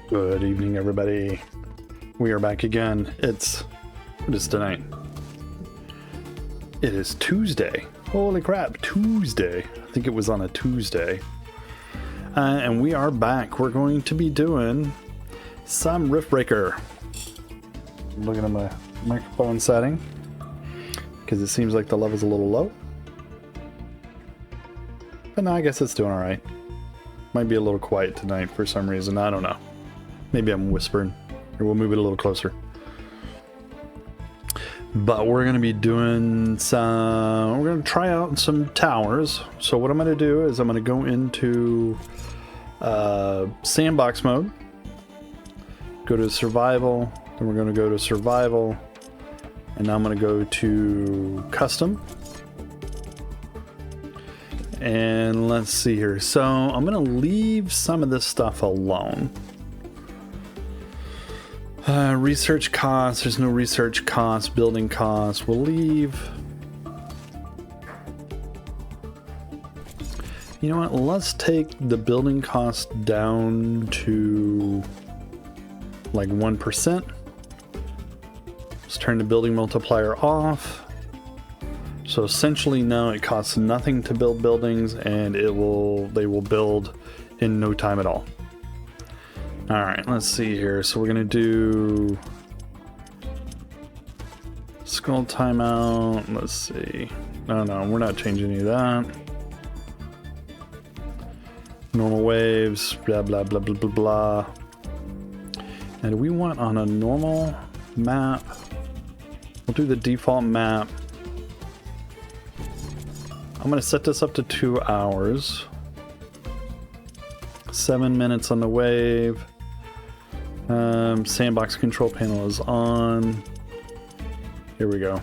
Good evening, everybody. We are back again. What is tonight? It is Tuesday. Holy crap, Tuesday. I think it was on a Tuesday. And we are back. We're going to be doing some Riftbreaker. I'm looking at my microphone setting because it seems like the level's a little low. But no, I guess it's doing alright. Might be a little quiet tonight for some reason. I don't know. Maybe I'm whispering. Or we'll move it a little closer. But we're going to be doing some... We're going to try out some towers. So what I'm going to do is I'm going to go into sandbox mode. Go to survival. Then we're going to go to survival. And now I'm going to go to custom. And let's see here. So I'm going to leave some of this stuff alone. Research costs. There's no research costs. Building costs. We'll leave. You know what? Let's take the building cost down to like 1%. Let's turn the building multiplier off. So essentially now it costs nothing to build buildings, and they will build in no time at all. All right, let's see here. So we're gonna do skull timeout. Let's see. No, we're not changing any of that. Normal waves, blah blah blah blah blah blah. And we want on a normal map. We'll do the default map. I'm going to set this up to 2 hours. 7 minutes on the wave. Sandbox control panel is on. Here we go.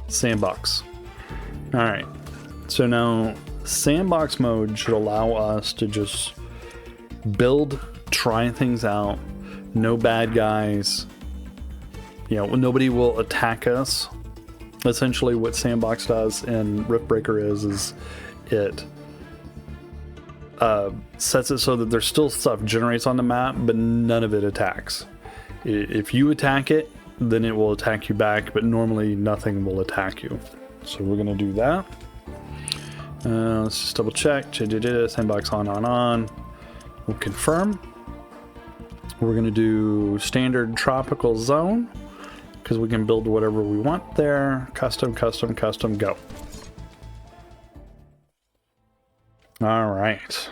Sandbox. Alright. So now sandbox mode should allow us to just build, try things out. No bad guys. You know, nobody will attack us. Essentially what Sandbox does in Riftbreaker is it sets it so that there's still stuff generates on the map, but none of it attacks. If you attack it, then it will attack you back, but normally nothing will attack you. So we're going to do that. Let's just double check. Sandbox on. We'll confirm. We're going to do standard tropical zone, because we can build whatever we want there. Custom, go. All right.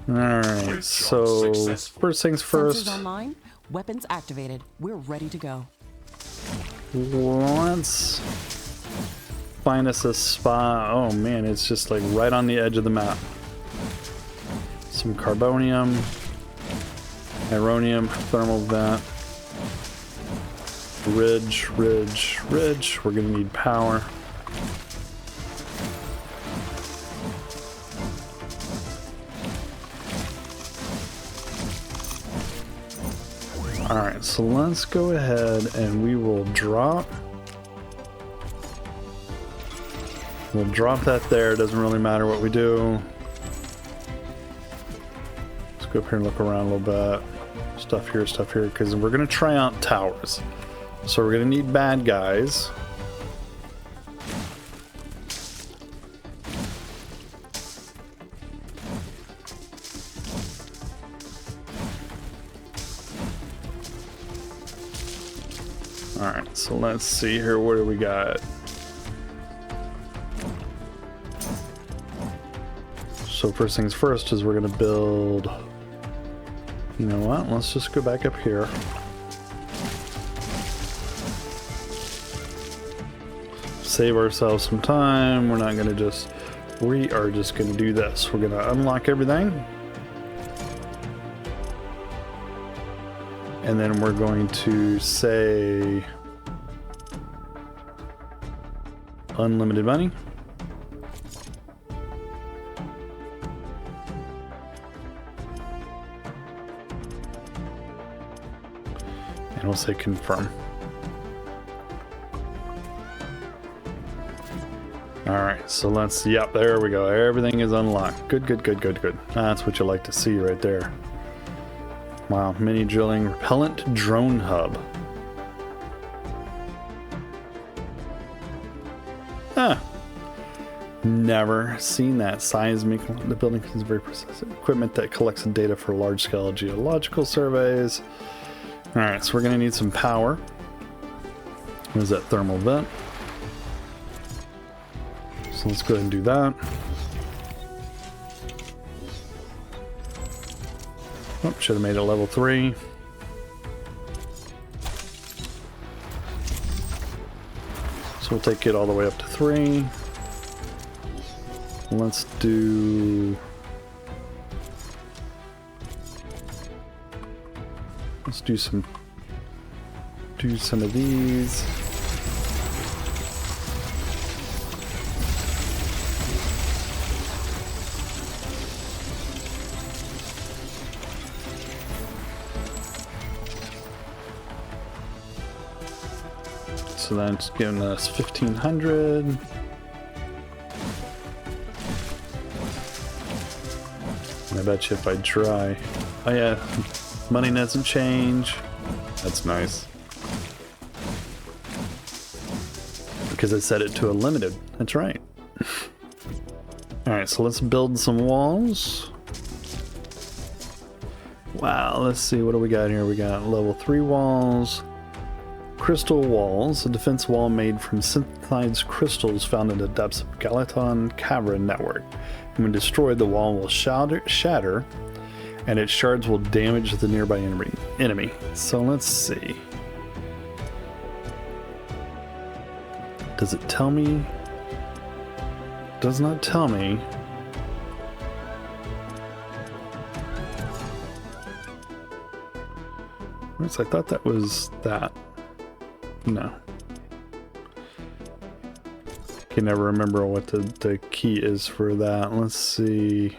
All right, so first things first. Sensors online, weapons activated. We're ready to go. Let's find us a spot. Oh man, it's just like right on the edge of the map. Some carbonium, ironium, thermal vent, ridge. We're gonna need power. All right, so let's go ahead and we will drop. We'll drop that there. It doesn't really matter what we do. Let's go up here and look around a little bit. Stuff here, because we're going to try out towers. So we're going to need bad guys. Alright, so let's see here. What do we got? So first things first is we're going to build... You know what? Let's just go back up here. Save ourselves some time. We are just going to do this. We're going to unlock everything. And then we're going to say unlimited money. And we'll say confirm. Alright, so let's, yep, there we go. Everything is unlocked. Good, good, good, good, good. That's what you like to see right there. Wow, mini drilling repellent drone hub. Ah, never seen that. Seismic, the building is very precise equipment that collects data for large-scale geological surveys. Alright, so we're going to need some power. Where's that thermal vent? So let's go ahead and do that. Oh, should have made it level 3. So we'll take it all the way up to 3. Let's do some of these. So that's giving us 1,500. I bet you if I try, oh yeah, money doesn't change. That's nice. Because I set it to a limited. That's right. Alright, so let's build some walls. Wow, let's see, what do we got here? We got level 3 walls. Crystal walls, a defense wall made from synthesized crystals found in the depths of Galaton Cavern network. And when destroyed, the wall will shatter, and its shards will damage the nearby enemy. So let's see. Does it tell me? Does not tell me. I thought that was that. No. Can never remember what the key is for that. Let's see.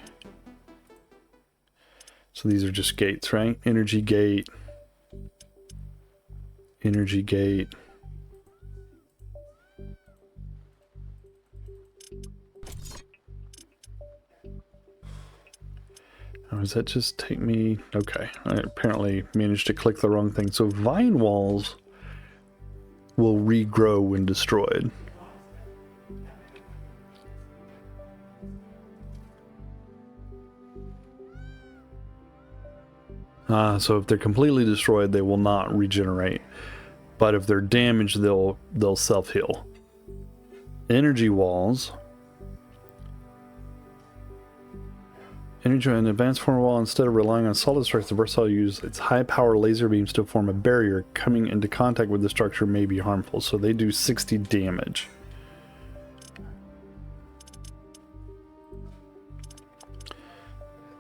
So these are just gates, right? Energy gate. Energy gate. Oh, does that just take me? Okay. I apparently managed to click the wrong thing. So vine walls will regrow when destroyed. So if they're completely destroyed, they will not regenerate. But if they're damaged, they'll self-heal. Energy walls. Energy an advanced form wall, instead of relying on solid strikes, the versatile use its high power laser beams to form a barrier. Coming into contact with the structure may be harmful, so they do 60 damage.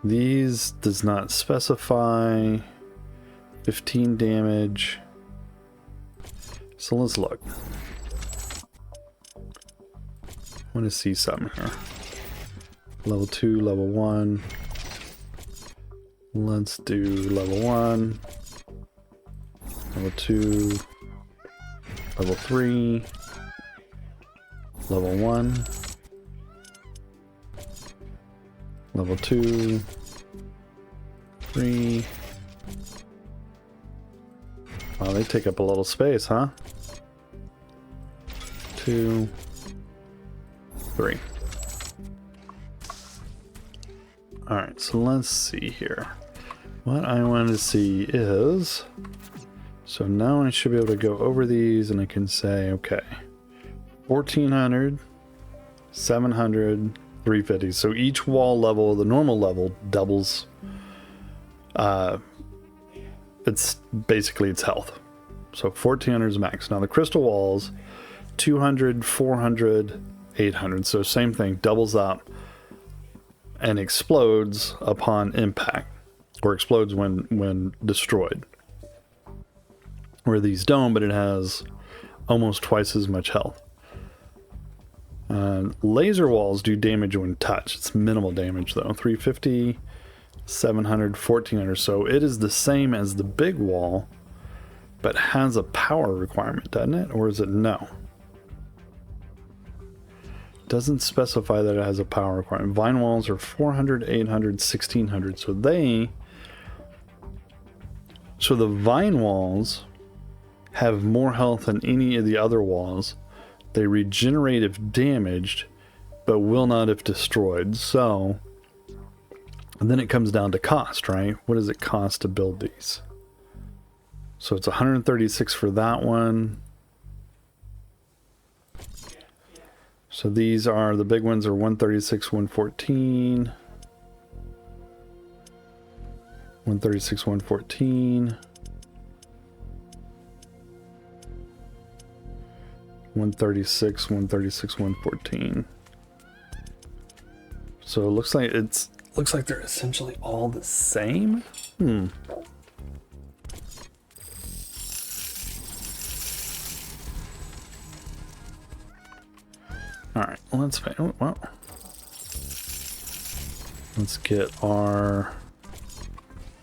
These does not specify. 15 damage. So let's look. I want to see something here. Level 2, level 1. Let's do level 1. Level 2. Level 3. Level 1. Level 2. 3. Wow, they take up a little space, huh? 2. 3. Alright, so let's see here. What I want to see is... So now I should be able to go over these and I can say, okay, 1,400, 700, 350. So each wall level, the normal level, doubles. It's basically its health. So 1,400 is max. Now the crystal walls, 200, 400, 800. So same thing, doubles up and explodes upon impact, or explodes when destroyed. Where these don't, but it has almost twice as much health. Laser walls do damage when touched. It's minimal damage though. 350, 700, 1,400. So it is the same as the big wall, but has a power requirement, doesn't it? Or is it no? doesn't specify that it has a power requirement. Vine walls are 400, 800, 1600. So the vine walls have more health than any of the other walls. They regenerate if damaged, but will not if destroyed. So, and then it comes down to cost, right? What does it cost to build these? So it's 136 for that one. So these are, the big ones are 136, 114. 136, 114. 136, 136, 114. So it looks like they're essentially all the same. All right, let's get our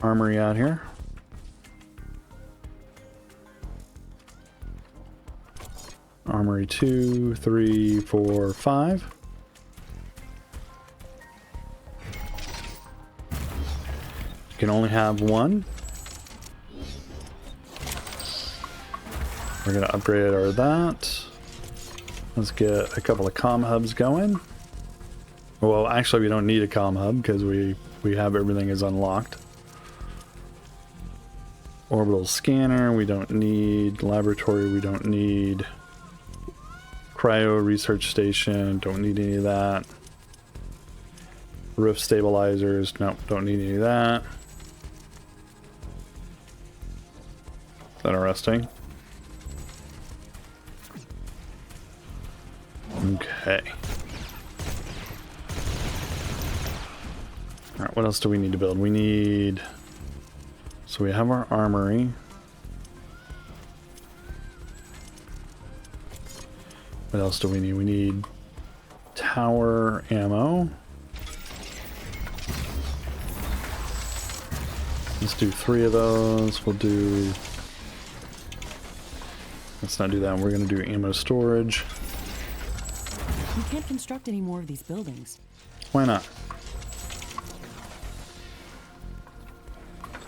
armory out here. Armory 2, 3, 4, 5. You can only have one. We're gonna upgrade our that. Let's get a couple of comm hubs going. Well, actually, we don't need a comm hub because we have everything is unlocked. Orbital scanner, we don't need. Laboratory, we don't need. Cryo research station, don't need any of that. Roof stabilizers, nope, don't need any of that. Is that interesting? Okay. Alright, what else do we need to build? We need... So we have our armory. What else do we need? We need tower ammo. Let's do 3 of those. We'll do... Let's not do that. We're going to do ammo storage. You can't construct any more of these buildings. Why not?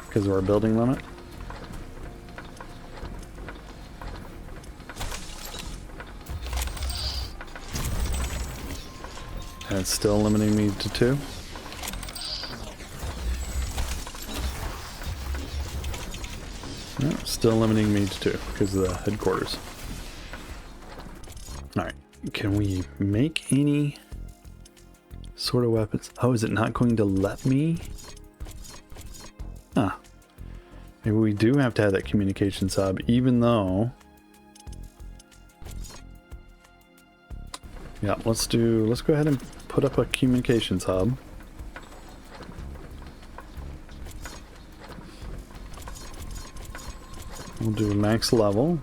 Because of our building limit? And it's still limiting me to 2. No, still limiting me to 2 because of the headquarters. Alright, can we make any sort of weapons? Oh, is it not going to let me? Huh. Maybe we do have to have that communications hub, even though... Yeah, let's go ahead and put up a communications hub. We'll do a max level.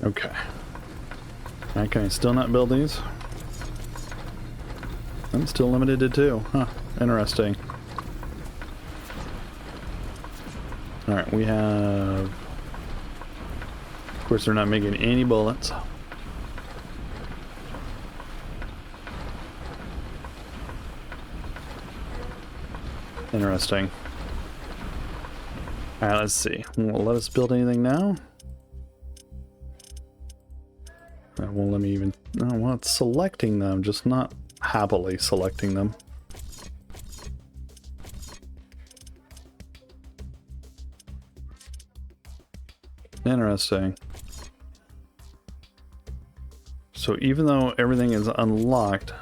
Okay. Okay, still not build these. I'm still limited to 2. Huh, interesting. Alright, we have... Of course, they're not making any bullets. Interesting. Alright, let's see. Won't let us build anything now? It won't let me even... No, well, it's selecting them, just not happily selecting them. Interesting. So even though everything is unlocked,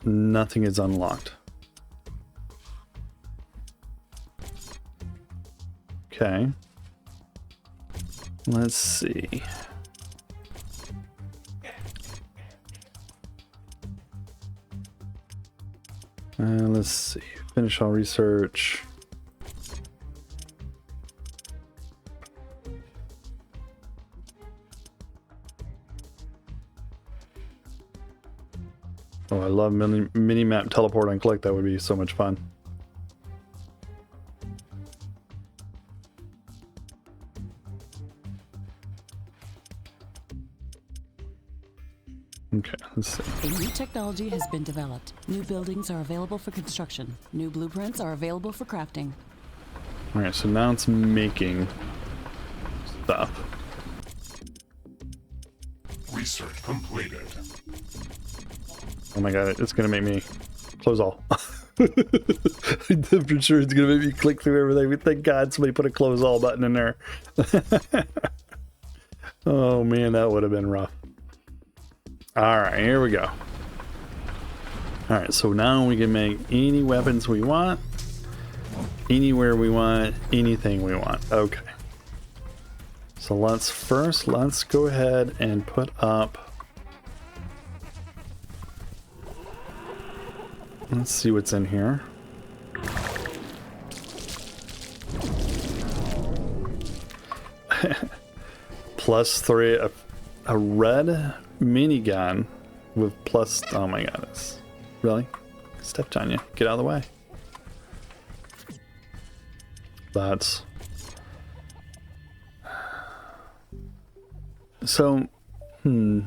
nothing is unlocked. Okay. Let's see. Let's see. Finish all research. Oh, I love mini map teleport and click. That would be so much fun. Okay, let's see. A new technology has been developed. New buildings are available for construction. New blueprints are available for crafting. Alright, so now it's making stuff. Research completed. Oh my god, it's gonna make me close all. I'm pretty sure it's gonna make me click through everything. Thank God somebody put a close all button in there. Oh man, that would have been rough. Alright, here we go. Alright, so now we can make any weapons we want, anywhere we want, anything we want. Okay. So let's go ahead and put up. Let's see what's in here. +3, a red minigun with plus. Oh my god, it's really stepped on you. Get out of the way. That's so.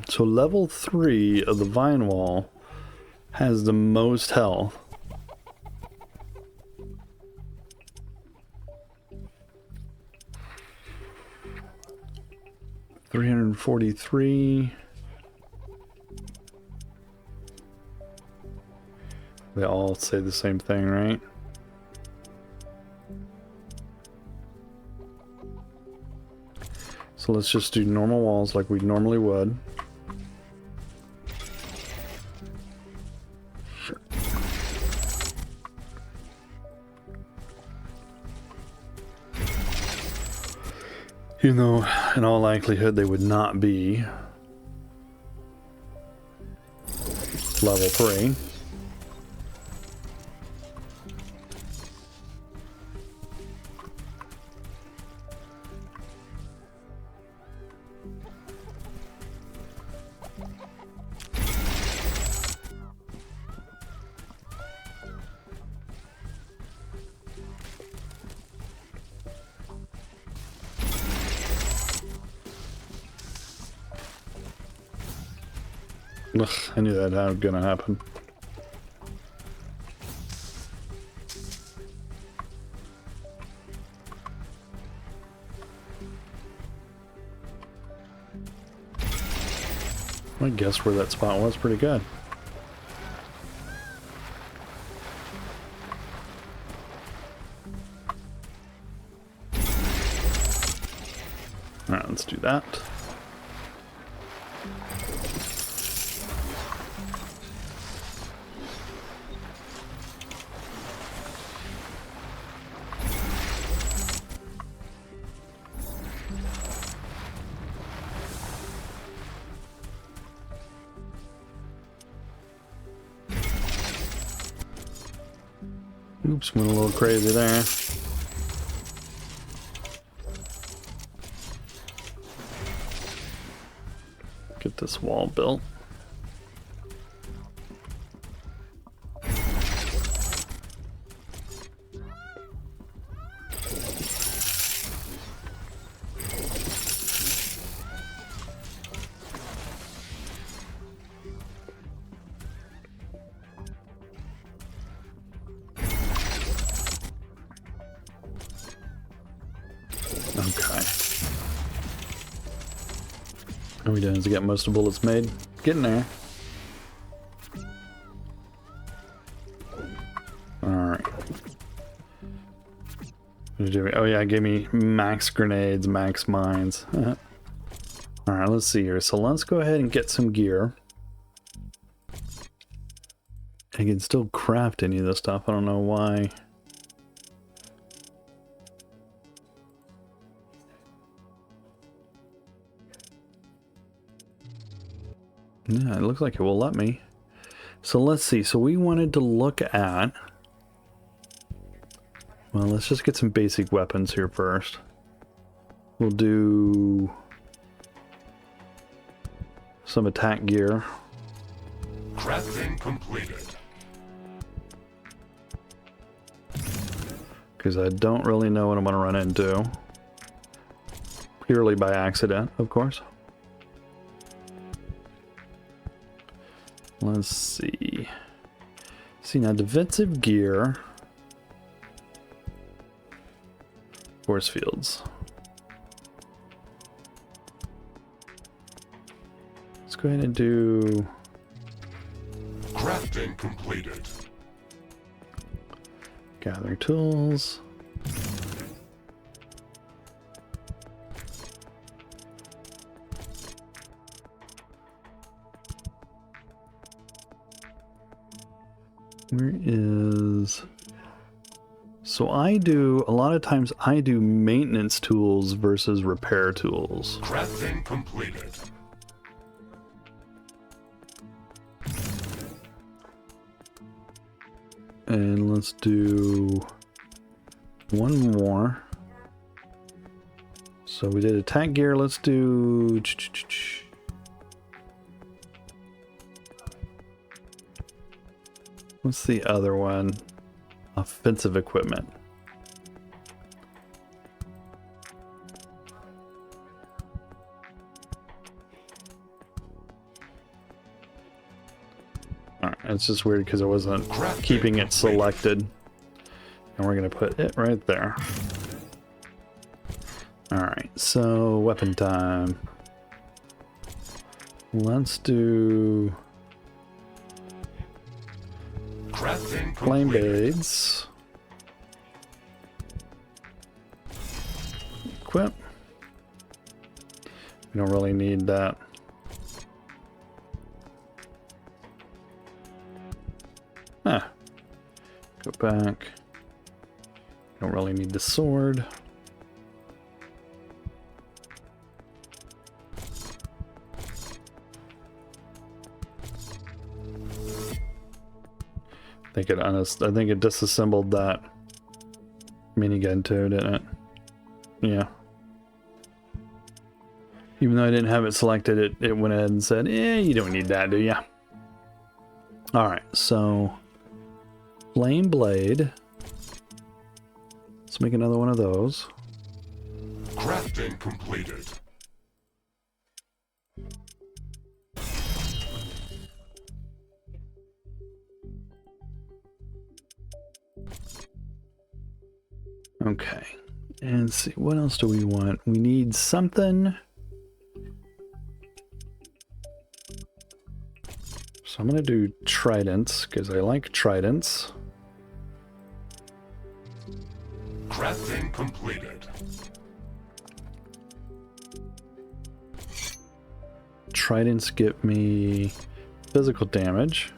So level 3 of the Vine Wall has the most health. $343. They all say the same thing, right? So let's just do normal walls like we normally would. Even though, in all likelihood, they would not be level 3. Ugh, I knew that was gonna happen. I guess where that spot was pretty good. Alright, let's do that. Oops, went a little crazy there. Get this wall built. Okay. How are we doing? Has it got most of the bullets made? Getting there. Alright. Oh yeah, it gave me max grenades, max mines. Alright, let's see here. So let's go ahead and get some gear. I can still craft any of this stuff. I don't know why. Yeah, it looks like it will let me. So let's see. So we wanted to look at... Well, let's just get some basic weapons here first. We'll do some attack gear. Crafting completed. Because I don't really know what I'm going to run into. Purely by accident, of course. Let's see. See, now defensive gear. Force fields. Let's go ahead and do... Crafting completed. Gather tools. Where is... So I do, a lot of times I do maintenance tools versus repair tools. Crafting completed. And let's do one more. So we did attack gear, let's do... What's the other one? Offensive equipment. Alright, it's just weird because I wasn't keeping it selected. And we're going to put it right there. Alright, so weapon time. Let's do... Flame blades. Equip. We don't really need that. Ah. Go back. Don't really need the sword. I think it disassembled that minigun too, didn't it? Yeah. Even though I didn't have it selected, it went ahead and said, you don't need that, do ya? Alright, so... Flame blade. Let's make another one of those. Crafting completed. Okay, and see, what else do we want? We need something. So I'm going to do tridents, because I like tridents. Crafting completed. Tridents give me physical damage.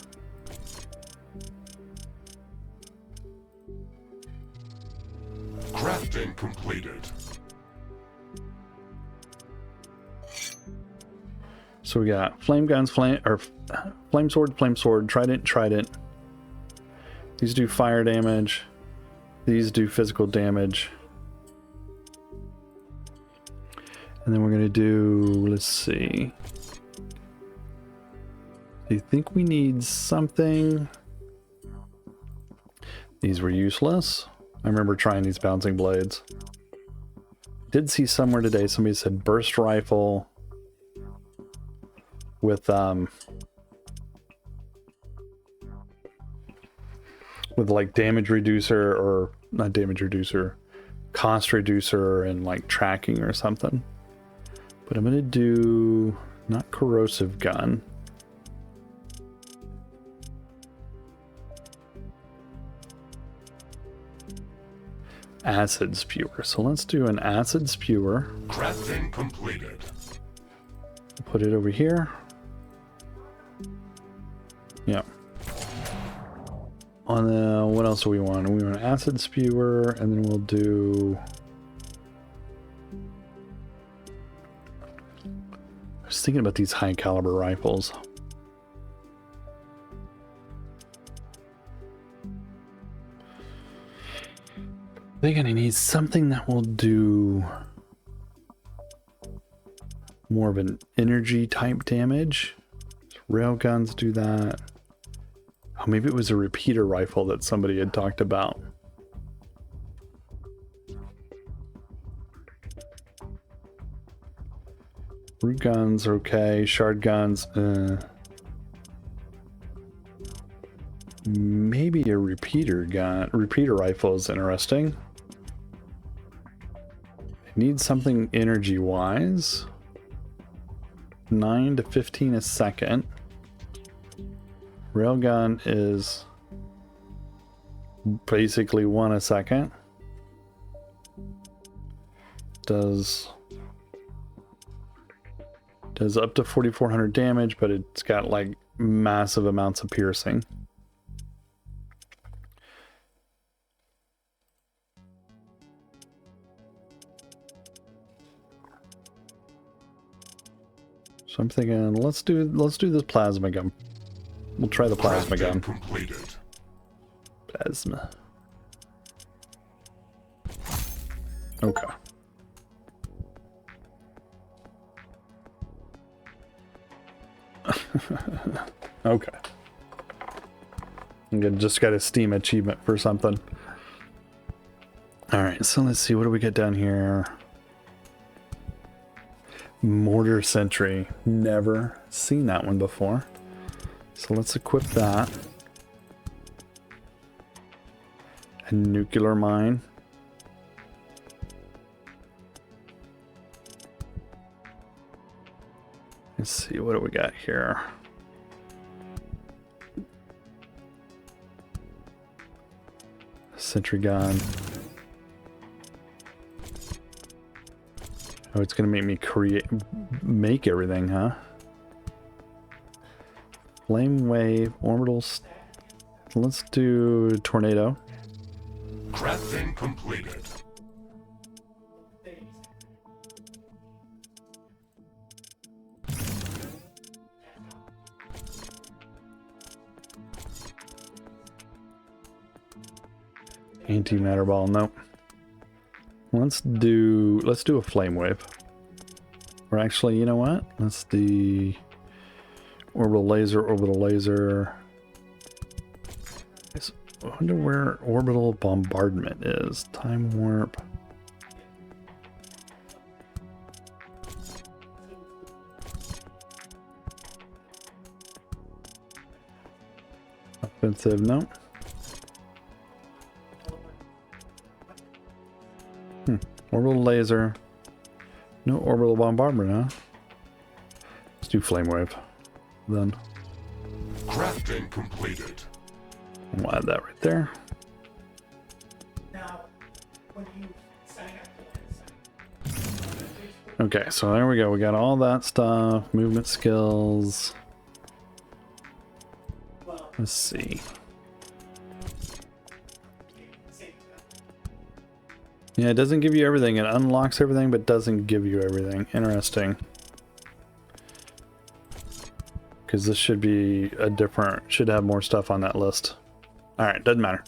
Crafting completed. So we got flame guns, flame sword, trident. These do fire damage. These do physical damage. And then we're gonna do, let's see. Do you think we need something? These were useless. I remember trying these bouncing blades. Did see somewhere today somebody said burst rifle with like damage reducer, or not damage reducer, cost reducer, and like tracking or something. But I'm gonna do not corrosive gun. Acid spewer. So let's do an acid spewer. Crafting completed. Put it over here. Yeah. On the, what else do we want? We want an acid spewer, and then we'll do... I was thinking about these high caliber rifles. They're gonna need something that will do more of an energy type damage. Railguns do that. Oh, maybe it was a repeater rifle that somebody had talked about. Root guns are okay. Shard guns, maybe a repeater rifle is interesting. I need something energy wise. 9 to 15 a second. Railgun is basically 1 a second. Does up to 4,400 damage, but it's got like massive amounts of piercing. So I'm thinking, let's do this plasma gun. We'll try the plasma gun. Completed. Plasma. Okay. Okay. Just got a Steam achievement for something. Alright, so let's see, what do we get down here? Mortar Sentry. Never seen that one before. So let's equip that. A nuclear mine. Let's see, what do we got here? Sentry gun. Oh, it's gonna make me make everything, huh? Flame wave, orbitals. Let's do tornado. Crafting completed. Antimatter ball, nope. Let's do a flame wave. Or actually, you know what? Let's do orbital laser. I wonder where orbital bombardment is. Time warp. Offensive, no. Orbital laser. No orbital bombardment, huh? Let's do flame wave. Then. Crafting completed. We'll add that right there. Okay, so there we go. We got all that stuff. Movement skills. Let's see. Yeah, it doesn't give you everything. It unlocks everything, but doesn't give you everything. Interesting. Because this should be should have more stuff on that list. Alright, doesn't matter.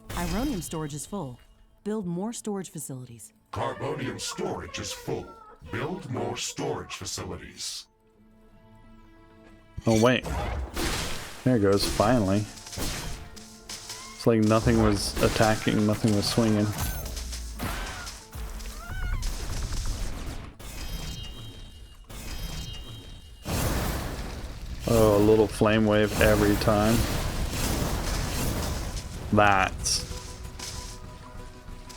Ironium storage is full. Build more storage facilities. Carbonium storage is full. Build more storage facilities. Oh, wait. There it goes, finally. It's like nothing was attacking, nothing was swinging. Oh, a little flame wave every time.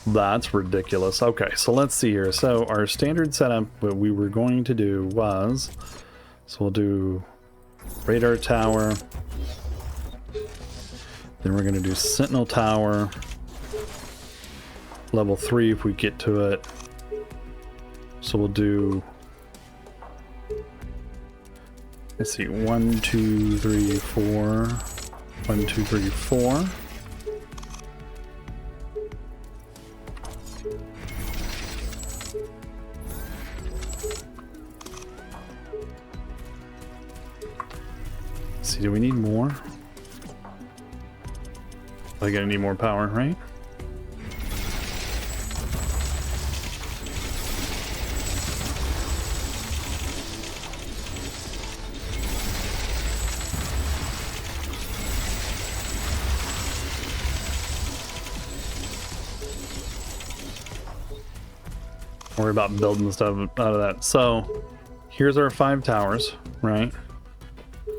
That's ridiculous. Okay, so let's see here. So our standard setup, what we were going to do was, so we'll do radar tower. Then we're going to do sentinel tower. Level 3 if we get to it. So we'll do, let's see, 1, 2, 3, 4. 1, 2, 3, 4. Let's see, do we need more? I gotta need more power, right? worry about building stuff out of that. So here's our 5 towers, right?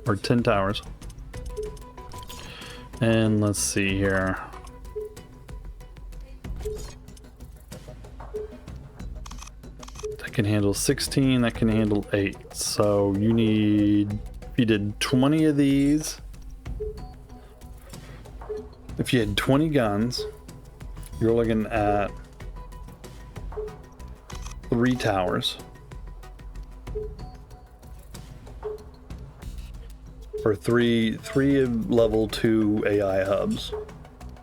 Or 10 towers. And let's see here. That can handle 16, that can handle 8. So you need, if you did 20 of these, if you had 20 guns, you're looking at 3 towers. Or three level 2 AI hubs.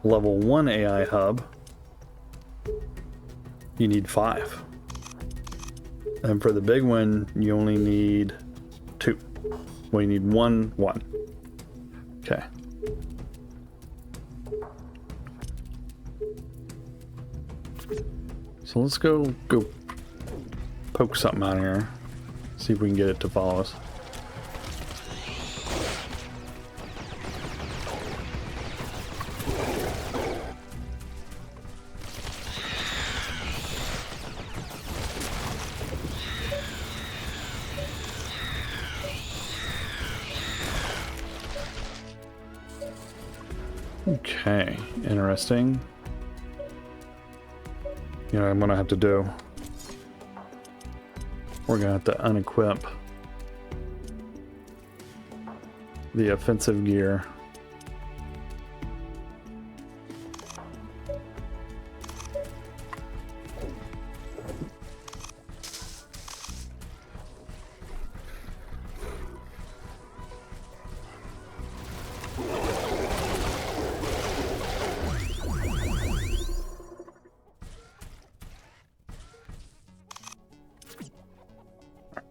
Level 1 AI hub, you need 5. And for the big one, you only need 2. Well, you need 1. Okay. So let's go poke something out here. See if we can get it to follow us. Okay, interesting. You know what I'm gonna have to do? We're gonna have to unequip the offensive gear.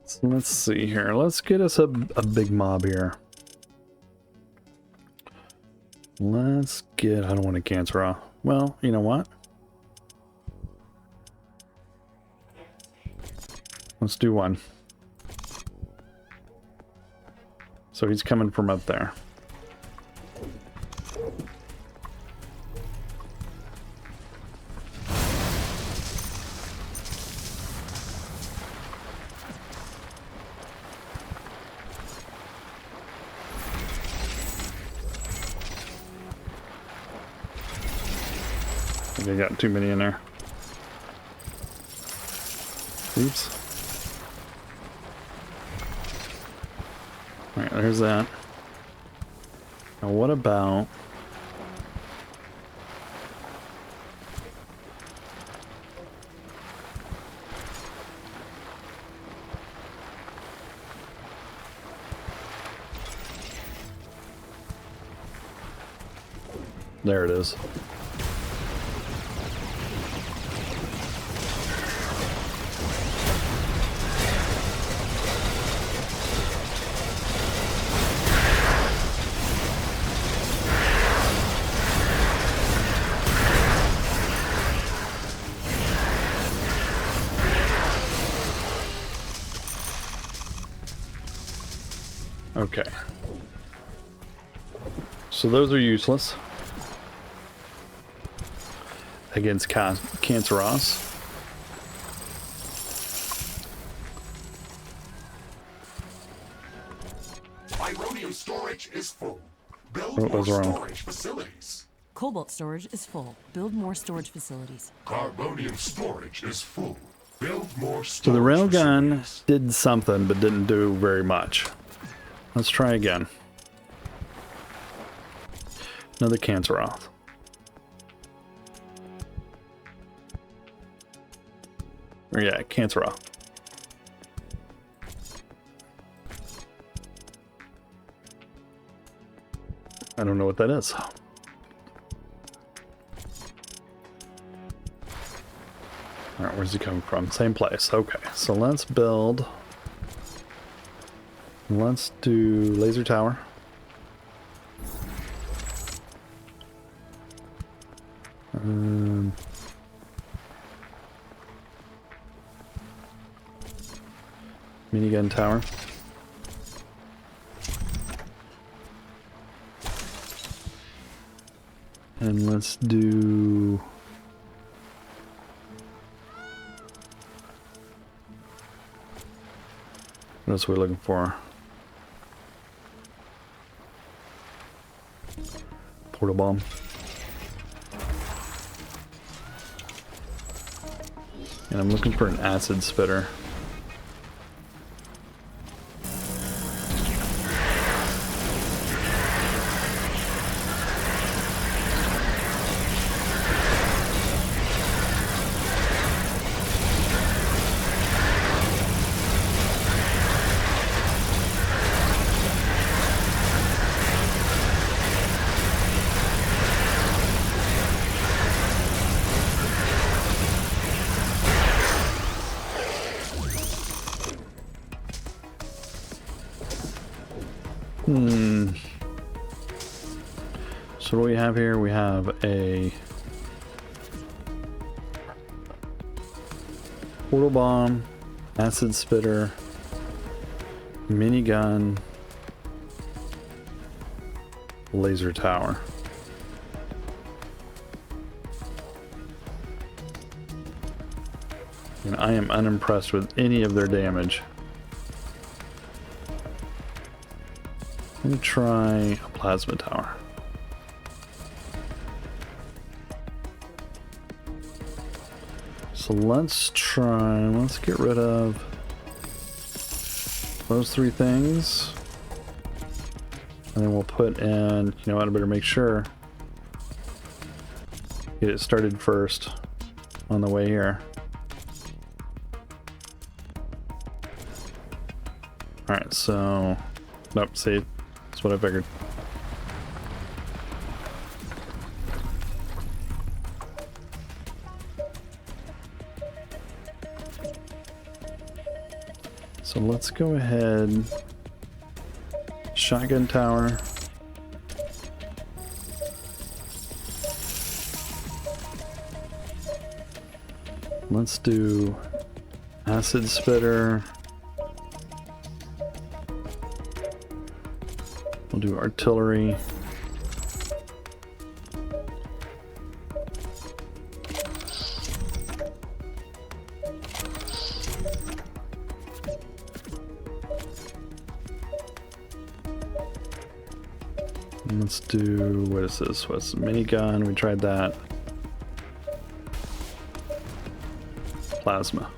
So let's see here. Let's get us a big mob here. Let's get, I don't want to cancel off. Well, you know what? Let's do 1. So he's coming from up there. I got too many in there. Oops. Alright, there's that. Now what about... There it is. Okay. So those are useless against Canceros. Ironium storage is full. Build What more was wrong? storage facilities. Cobalt storage is full. Build more storage facilities. Carbonium storage is full. Build more storage So the railgun facilities. did something, but didn't do very much. Let's try again. Another Canceroth. Or yeah, Canceroth. I don't know what that is. Alright, where's he coming from? Same place. Okay, so let's build... Let's do laser tower. Minigun tower. And let's do What else are we looking for? Portal bomb. And I'm looking for an acid spitter. So what do we have here? We have a portal bomb, acid spitter, minigun, laser tower. And I am unimpressed with any of their damage. Let me try a plasma tower. So let's get rid of those three things. And then we'll put in, you know what, I better make sure. Get it started first on the way here. Alright, so, nope, see, that's what I figured. So let's go ahead, shotgun tower. Let's do acid spitter. We'll do artillery. Let's do, what is this? What's minigun? We tried that. Plasma.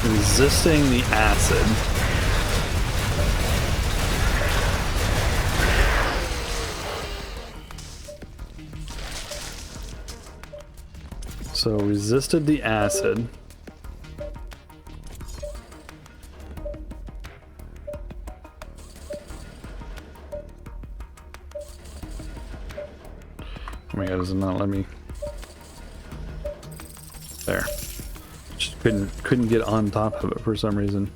Resisting the acid. So resisted the acid. Oh my god, does it not let me? There. Just couldn't get on top of it for some reason.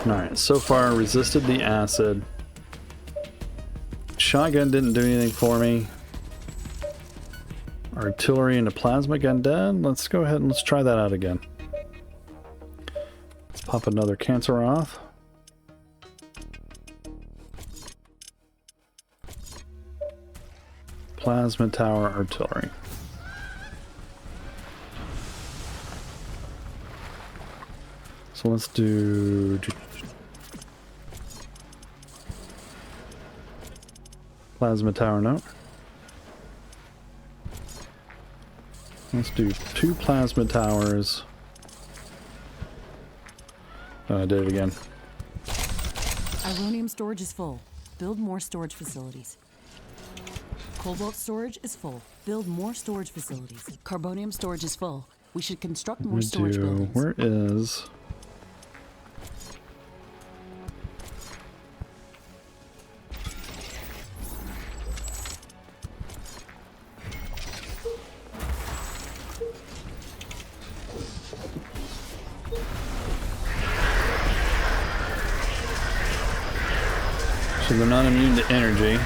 Alright, so far resisted the acid. Shotgun didn't do anything for me. Artillery and a plasma gun dead. Let's go ahead and let's try that out again. Let's pop another cancer off. Plasma tower, artillery. So let's do plasma tower, no. Let's do 2 plasma towers. Oh, I did it again. Ironium storage is full. Build more storage facilities. Cobalt storage is full. Build more storage facilities. Carbonium storage is full. We should construct more storage buildings. Where is... So they're not immune to energy.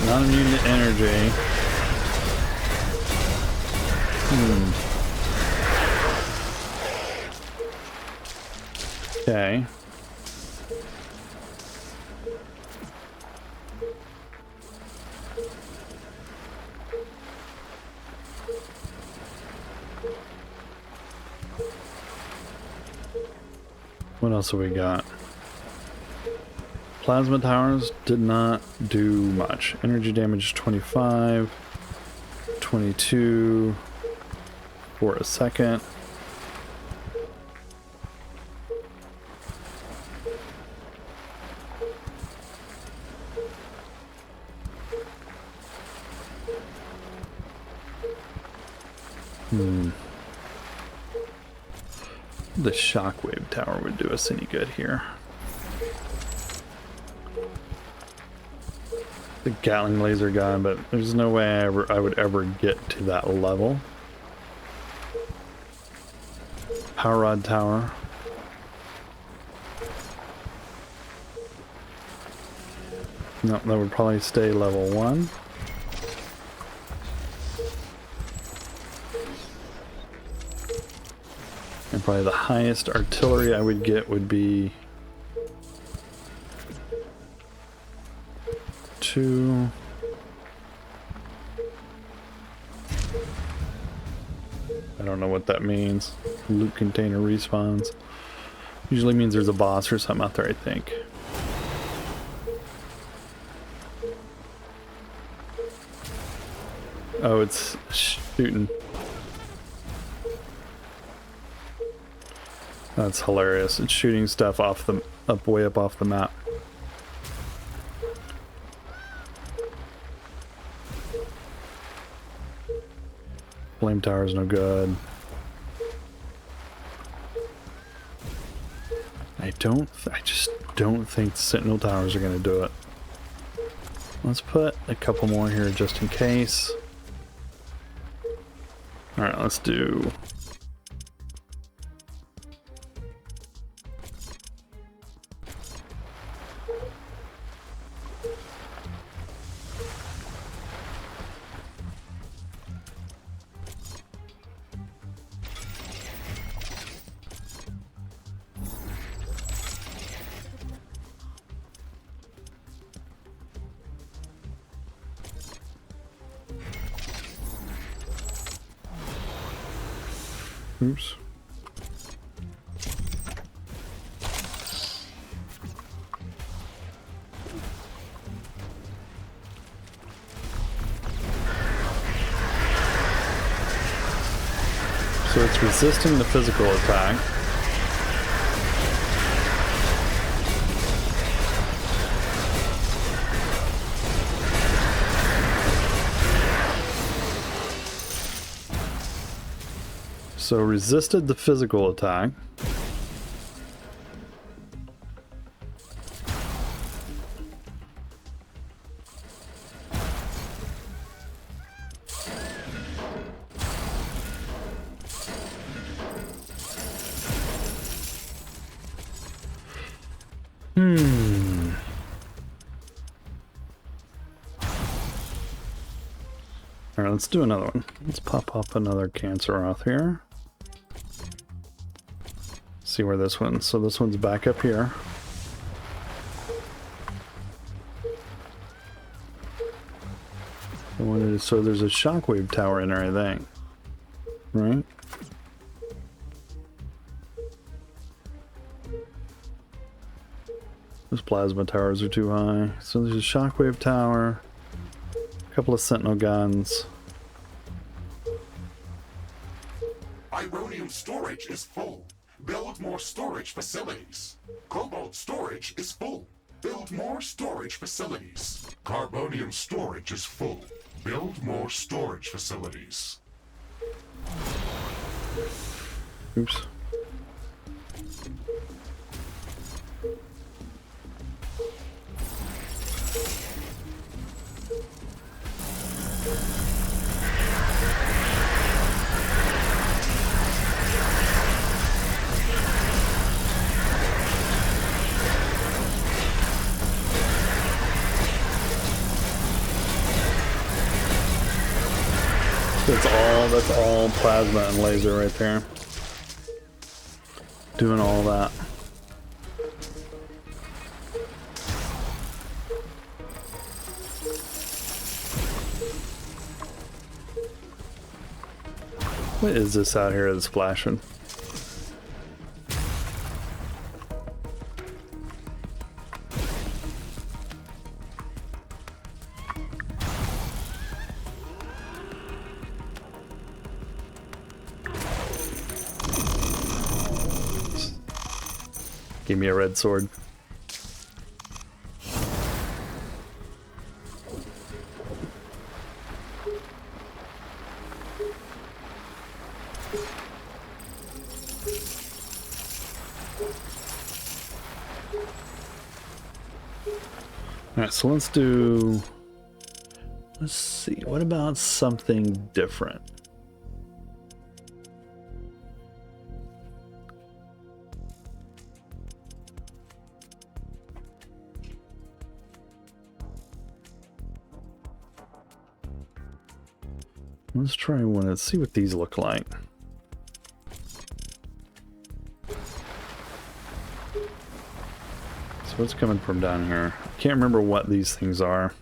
Not immune to energy. Okay. What else have we got? Plasma towers did not do much. Energy damage 25, 22 for a second. The shockwave tower would do us any good here. The Gatling laser gun, but there's no way I would ever get to that level. Power rod tower. No, that would probably stay level 1. And probably the highest artillery I would get would be 2. I don't know what that means. Loot container respawns. Usually means there's a boss or something out there, I think. Oh, it's shooting. That's hilarious. It's shooting stuff off the way up off the map. Flame tower's no good. I just don't think the Sentinel towers are gonna do it. Let's put a couple more here just in case. Alright, let's do... Oops. So it's resisting the physical attack. So resisted the physical attack. All right, let's do another one. Let's pop up another cancer off here. See where this one. So this one's back up here. So there's a shockwave tower in there, I think. Right? Those plasma towers are too high. So there's a shockwave tower. A couple of sentinel guns. Ironium storage is full. Build more storage facilities. Cobalt storage is full. Build more storage facilities. Carbonium storage is full. Build more storage facilities. Oops. That's all plasma and laser right there. Doing all that. What is this out here that's flashing? Give me a red sword. Alright, so let's see, what about something different? Let's try one. Let's see what these look like. So what's coming from down here? I can't remember what these things are.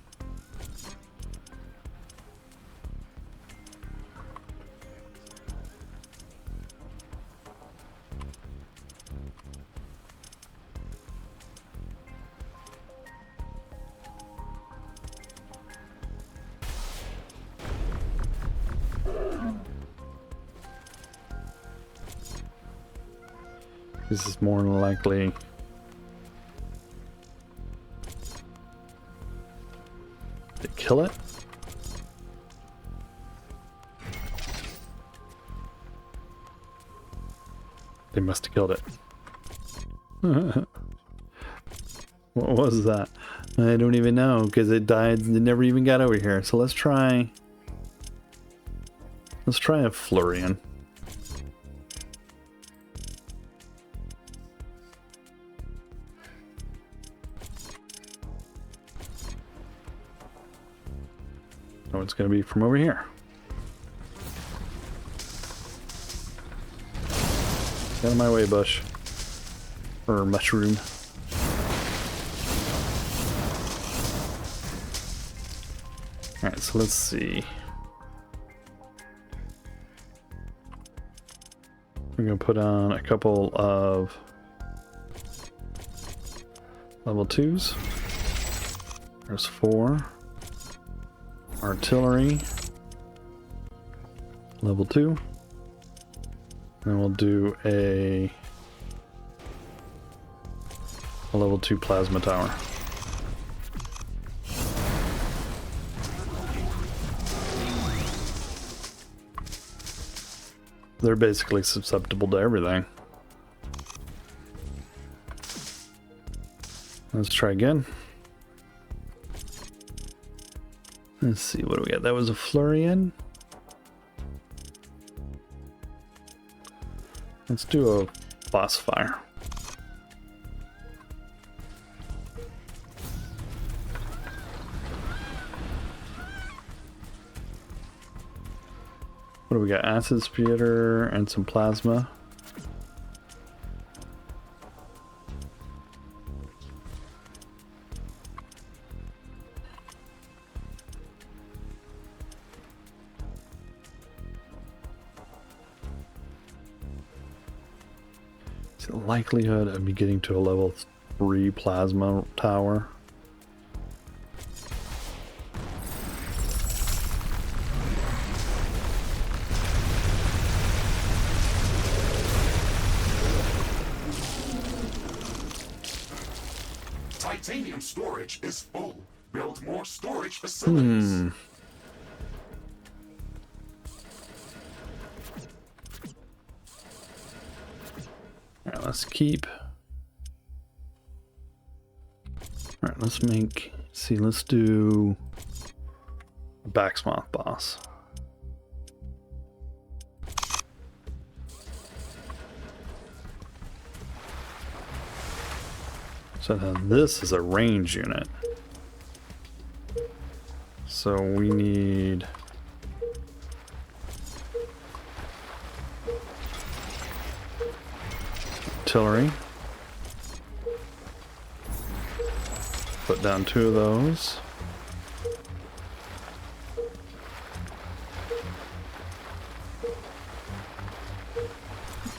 This is more than likely to kill it. They must have killed it. What was that? I don't even know because it died. It never even got over here. So let's try a Florian. Oh, it's going to be from over here. Get out of my way, bush. Or mushroom. Alright, so let's see. We're going to put on a couple of level 2s. There's 4. Artillery, level 2. Then we'll do a level 2 plasma tower. They're basically susceptible to everything. Let's try again. Let's see, what do we got? That was a Florian. Let's do a boss fire. What do we got? Acid Speeder and some plasma. The likelihood of me getting to a level 3 plasma tower. Titanium storage is full. Build more storage facilities. Alright, let's keep. Alright, let's make. See, let's do a Backsmoth boss. So then this is a range unit. So we need artillery. Put down 2 of those.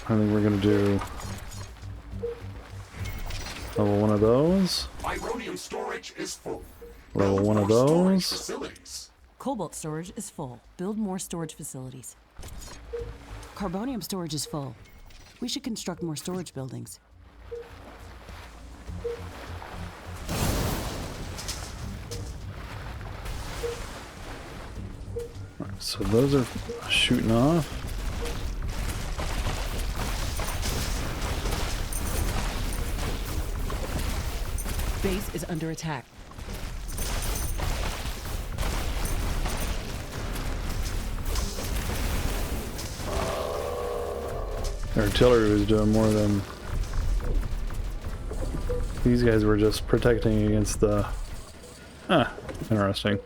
I think we're gonna do level 1 of those. Ironium storage is full. Level Build 1 of more storage those. facilities. Cobalt storage is full. Build more storage facilities. Carbonium storage is full. We should construct more storage buildings. Alright, so those are shooting off. Base is under attack. Their artillery was doing more than these guys were just protecting against the... Ah, interesting.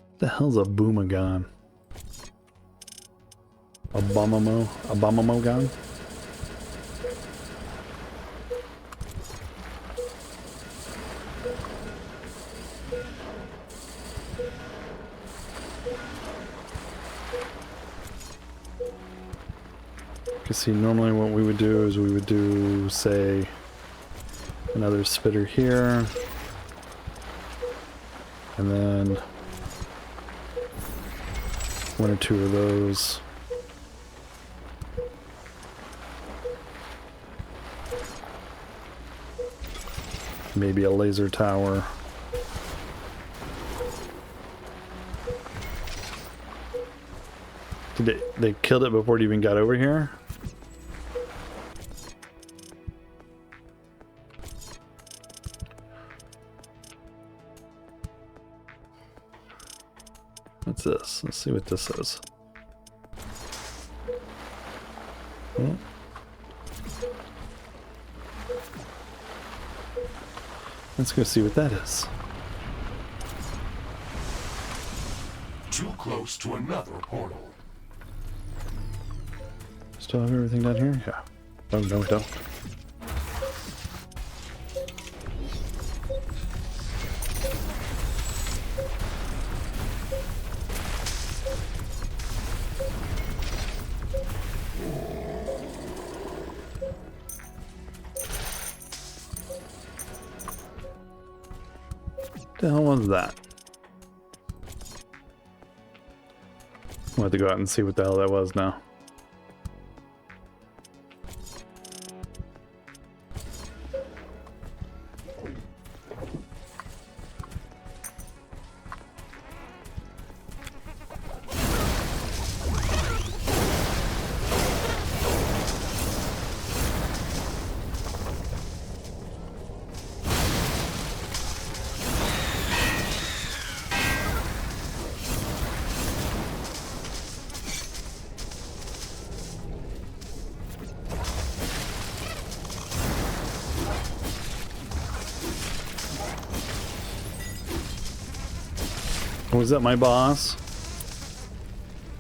What the hell's a boomagon? A bombamo gun? You see, normally what we would do is we would do, say, another spitter here, and then 1 or 2 of those. Maybe a laser tower. Did they killed it before it even got over here? What's this? Let's see what this is. Oh. Let's go see what that is. Too close to another portal. Still have everything down here? Yeah. Oh, no, we don't. What the hell was that? We'll have to go out and see what the hell that was now. Was that my boss?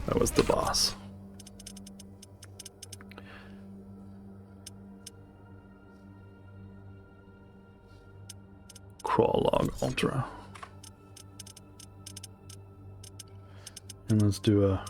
That was the boss. Crawl log ultra. And let's do a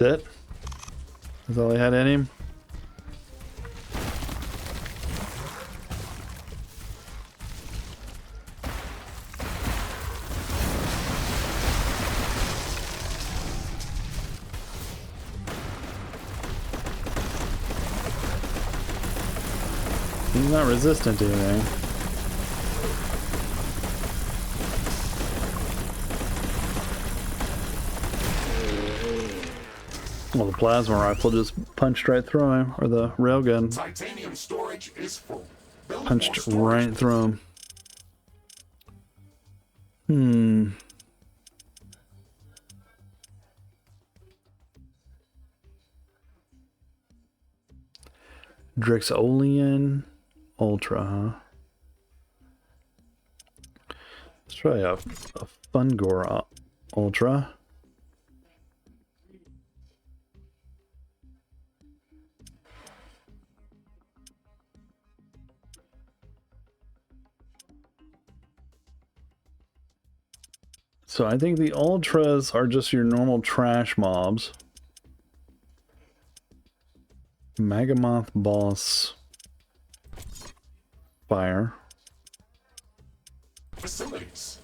that? That's all I had in him? He's not resistant to anything. Well, the plasma rifle just punched right through him, or the railgun Titanium storage is full. Build more punched storage. right through him. Drexolian Ultra, huh? Let's try a Fungor Ultra. So I think the Ultras are just your normal trash mobs. Magamoth Boss Fire. Facilities.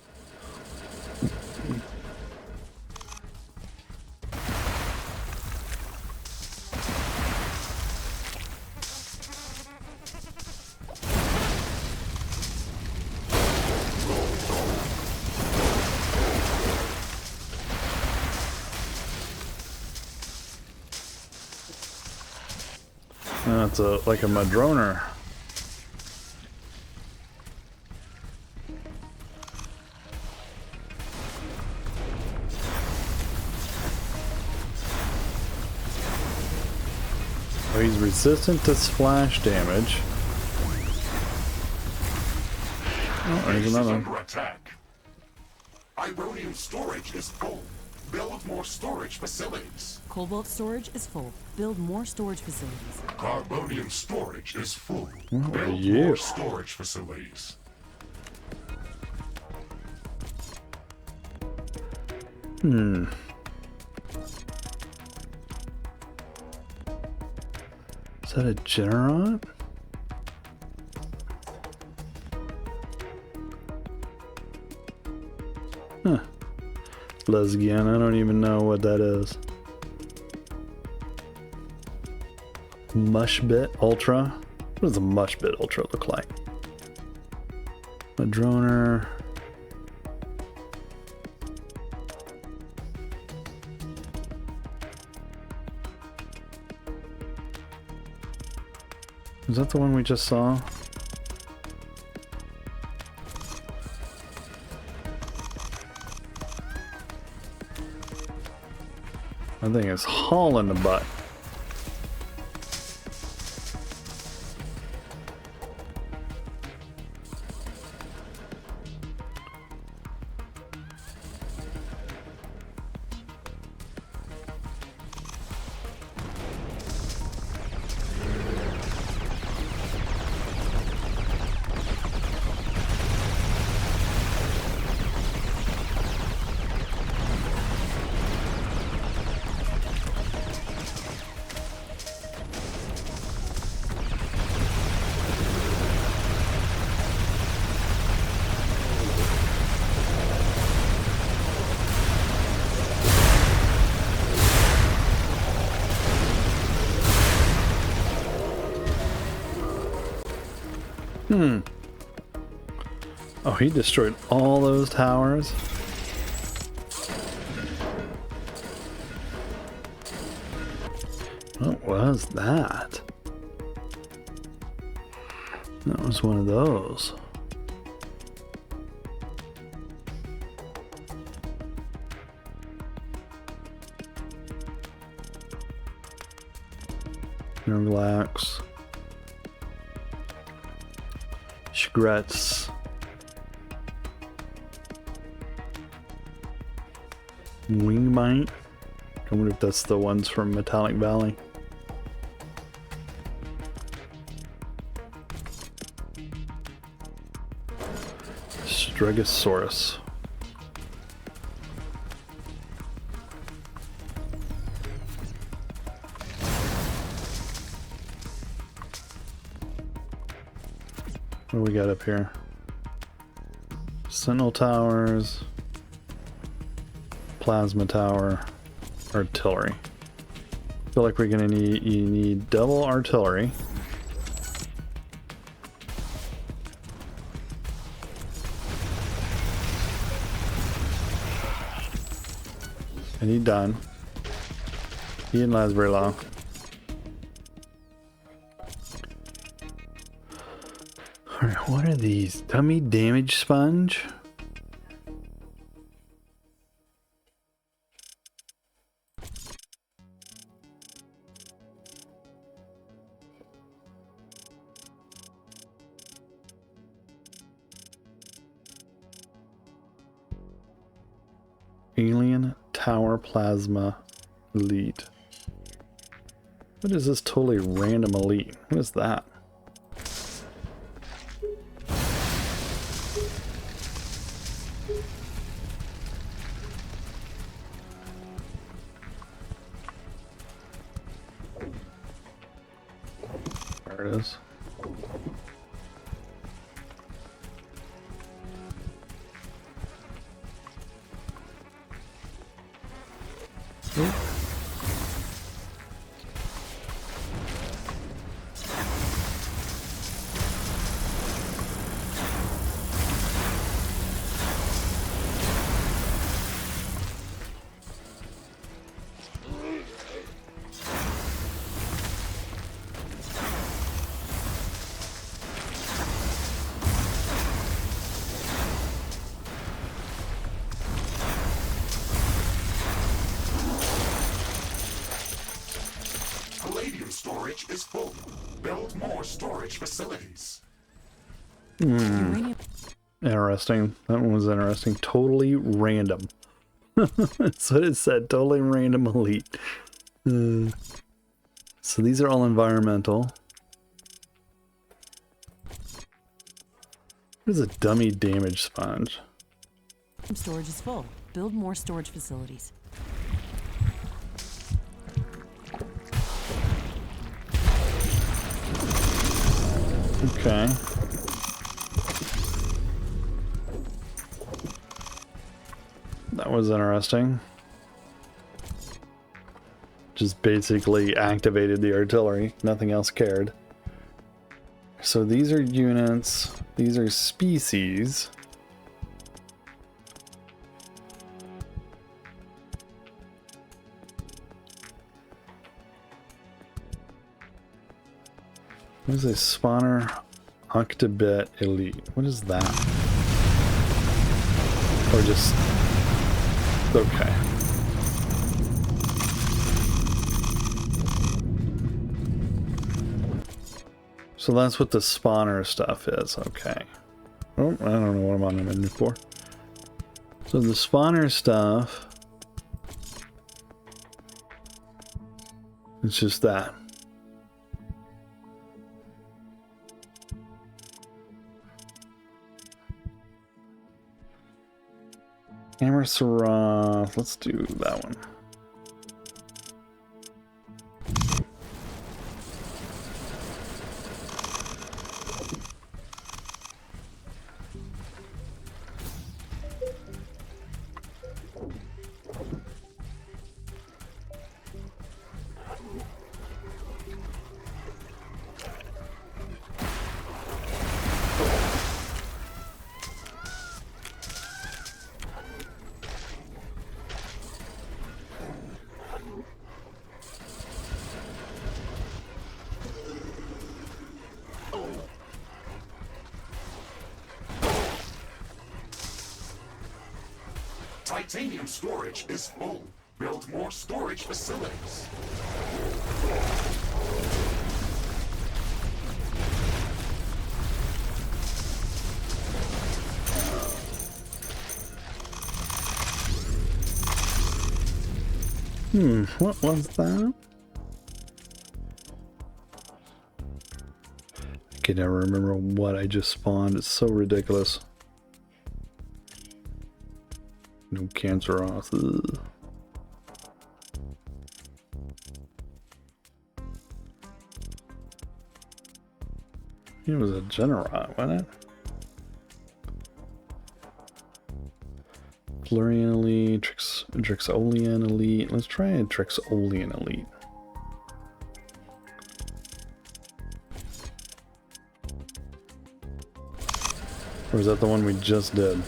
That's like a Madroner. Oh, he's resistant to splash damage. Oh, there's Base is another. under attack. Ironium storage is full. Build more storage facilities. Cobalt storage is full. Build more storage facilities. Carbonium storage is full. What are Build you? more storage facilities. Is that a Generat? Huh. Lesbian, I don't even know what that is. Mushbit Ultra? What does a Mushbit Ultra look like? A droner. Is that the one we just saw? I think it's hauling the butt. Oh, he destroyed all those towers. What was that? That was one of those. Relax. Regrets. Wingbite. I wonder if that's the ones from Metallic Valley. Stregosaurus. What do we got up here? Sentinel towers, plasma tower, artillery. I feel like we're gonna need double artillery. And he done. He didn't last very long. Alright, what are these? Dummy damage sponge? Alien Tower Plasma Elite. What is this totally random elite? What is that? There it is. Storage is full. Build more storage facilities. Interesting. That one was interesting. Totally random. That's what it said. Totally random elite. So these are all environmental. What is a dummy damage sponge? Storage is full. Build more storage facilities. Okay. That was interesting. Just basically activated the artillery. Nothing else cared. So these are units. These are species. What is a spawner octobit elite? What is that? Or just... okay. So that's what the spawner stuff is. Okay. Oh, I don't know what I'm on the menu for. So the spawner stuff... it's just that. Hammer Seraph, let's do that one. Titanium storage is full. Build more storage facilities. What was that? I can never remember what I just spawned. It's so ridiculous. No cancer off. Ugh. It was a Generat, wasn't it? Florian Elite, Trixolian Elite. Let's try a Trixolian Elite. Or is that the one we just did?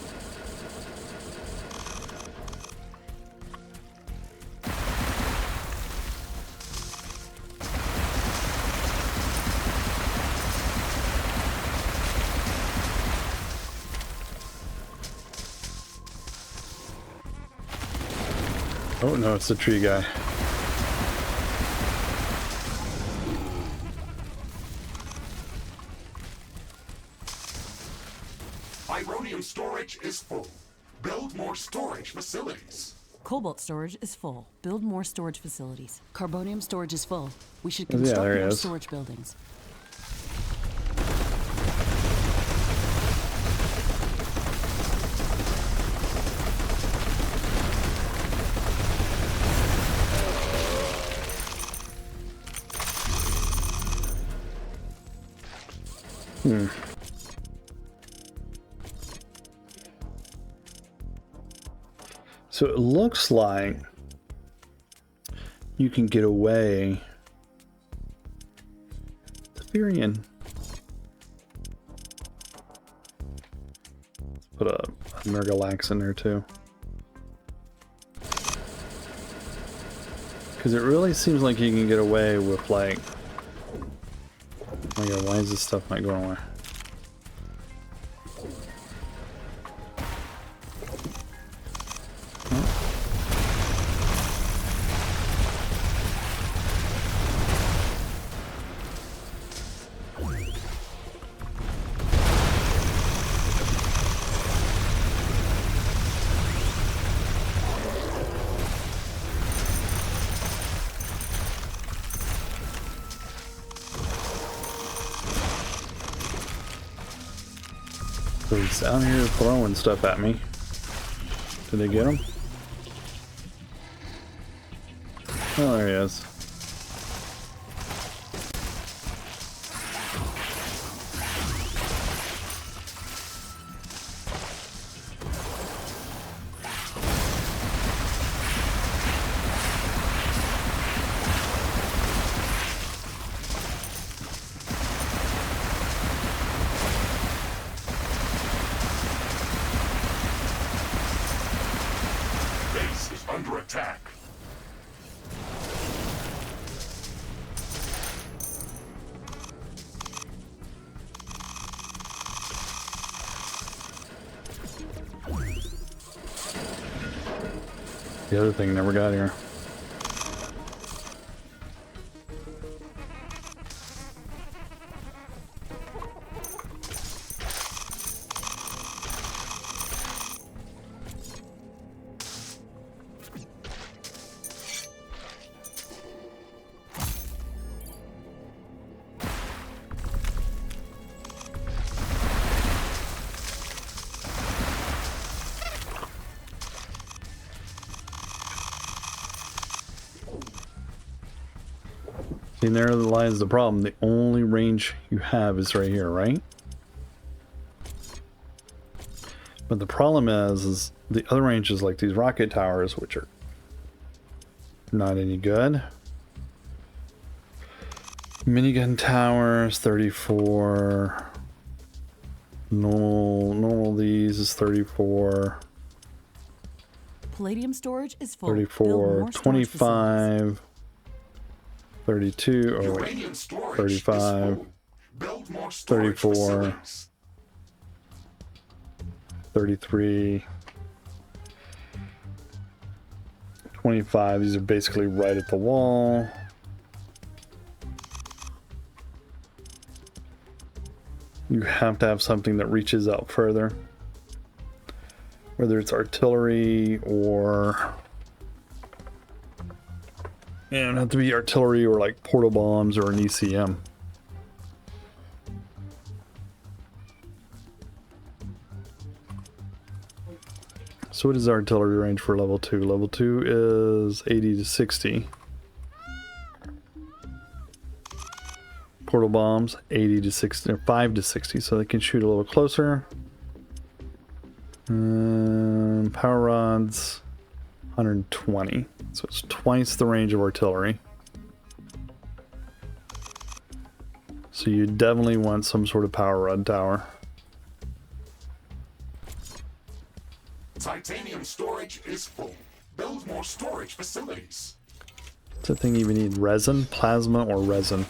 Oh no, it's the tree guy. Ironium storage is full. Build more storage facilities. Cobalt storage is full. Build more storage facilities. Carbonium storage is full. We should Yeah, construct there he more is. storage buildings. So it looks like you can get away. Therian. Put a Mergalax in there too. Because it really seems like you can get away with like... Oh my god, why is this stuff not going away? So he's out here throwing stuff at me. Did they get him? Oh, there he is. Base is under attack. The other thing never got here. See, there lies the problem. The only range you have is right here, right? But the problem is the other ranges like these rocket towers, which are not any good. Minigun towers, 34. Normal these is 34. Palladium storage is full. Build 34, more storage facilities. 25, 32, oh wait, Uranium storage 35, is full. Build more storage 34. facilities. 33, 25, these are basically right at the wall. You have to have something that reaches out further. Whether it's artillery or... Yeah, it doesn't have to be artillery or like portal bombs or an ECM. So what is artillery range for level 2? Level 2 is 80 to 60. Portal bombs 80 to 60, or 5 to 60, so they can shoot a little closer. Power rods 120, so it's twice the range of artillery. So you definitely want some sort of power rod tower. Titanium storage is full. Build more storage facilities. Does that thing even need resin, plasma, or resin?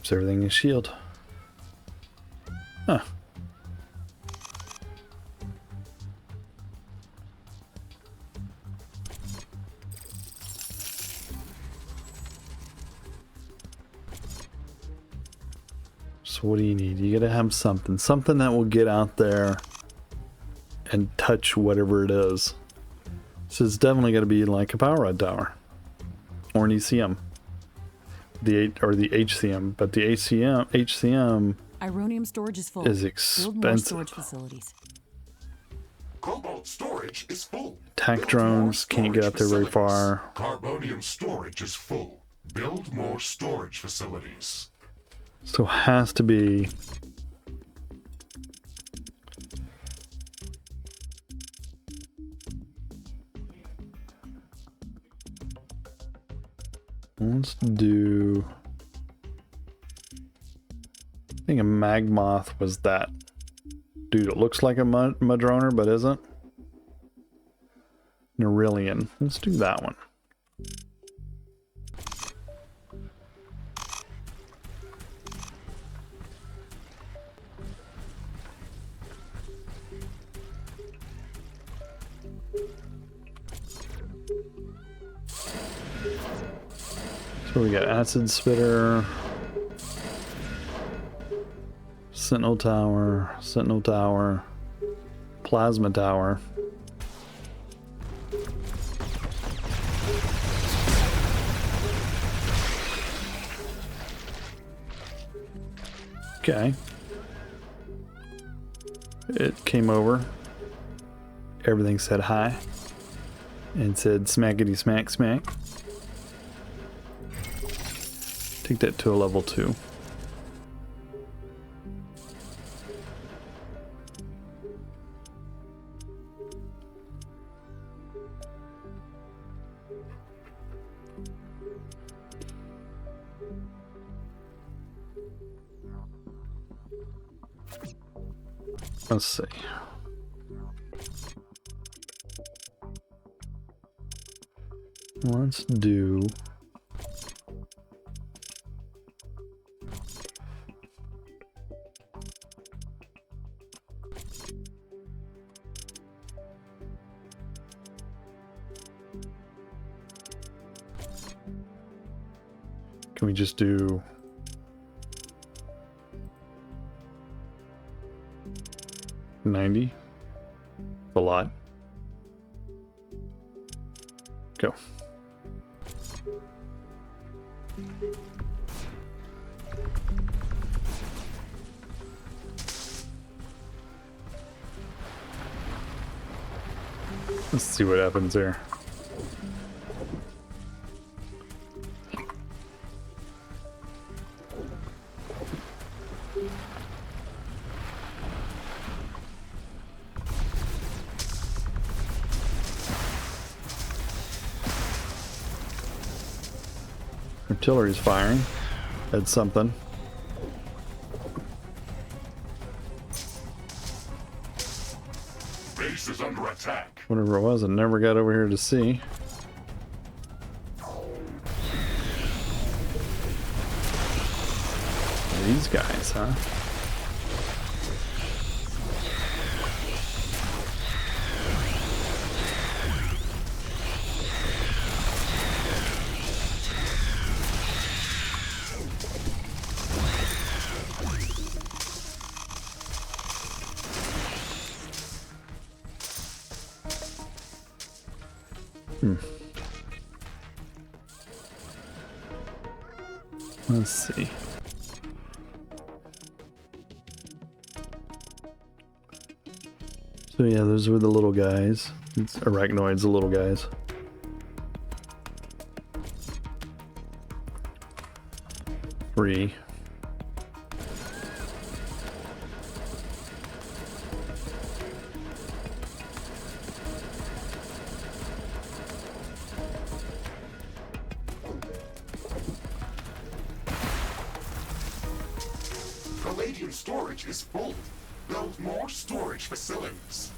keeps everything in shield. Huh. So what do you need? You gotta have something. Something that will get out there and touch whatever it is. So it's definitely gotta be like a power rod tower. Or an ECM. The HCM. But the HCM Ironium storage is full. is Build more expensive. storage facilities. Cobalt storage is full. Attack Build drones more can't get up there very storage far. facilities. Carbonium storage is full. Build more storage facilities. So it has to be let's do I think a Magmoth was that dude. It looks like a Mudroner but isn't. Nerillion. Let's do that one. So we got Acid Spitter, Sentinel Tower, Plasma Tower. Okay. It came over. Everything said hi. And said smackety smack smack. Take that to a level 2. Let's see. Let's do Can we just do $90? A lot. Go. Let's see what happens here. Artillery's firing. That's something. Base is under attack. Whatever it was, I never got over here to see. These guys, huh? Let's see. So yeah, those were the little guys. It's arachnoids, the little guys. Three. Palladium storage is full. Build more storage facilities.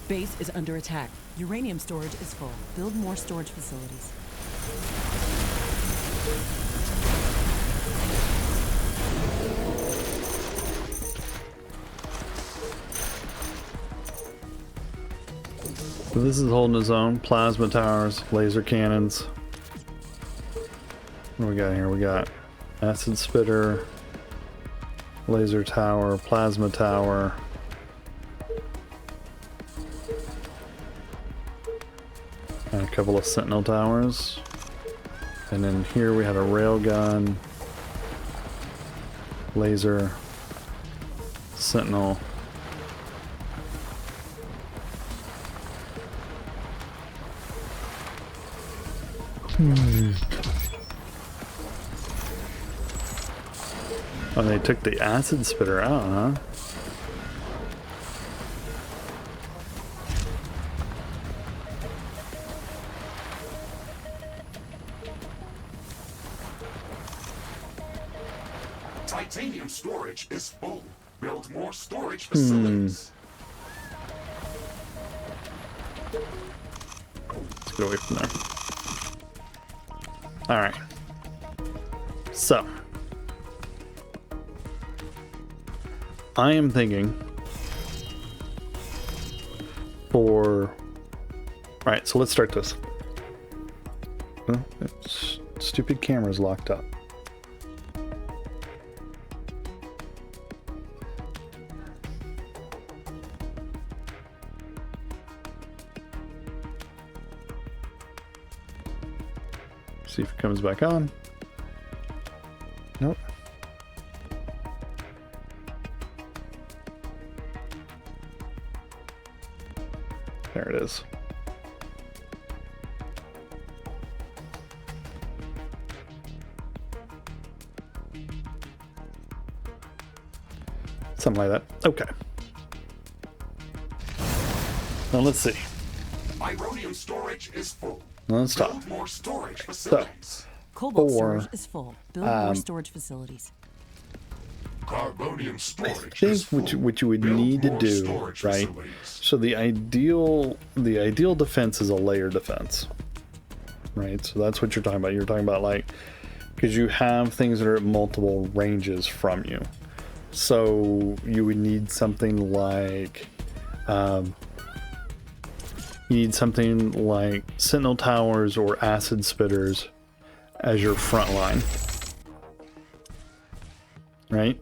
Base is under attack. Uranium storage is full. Build more storage facilities. So this is holding its own. Plasma towers, laser cannons. What do we got here? We got acid spitter, laser tower, plasma tower. And a couple of sentinel towers. And then here we had a railgun, laser, sentinel. Oh, they took the acid spitter out, huh? Titanium storage is full. Build more storage facilities. Let's get away from there. Alright. So. I am thinking for... Alright, so let's start this. Oh, stupid camera's locked up. See if it comes back on. Nope. There it is. Something like that. Okay. Now let's see. Ironium storage is full. Now let's talk. Build more storage facilities. Cobalt Or, storage is full. Build more storage facilities. Carbonium I storage think is full. what you would Build need to more do, storage right? facilities. So the ideal defense is a layer defense, right? So that's what you're talking about. You're talking about like, because you have things that are at multiple ranges from you. So you would need something like, you need something like sentinel towers or acid spitters as your front line, right?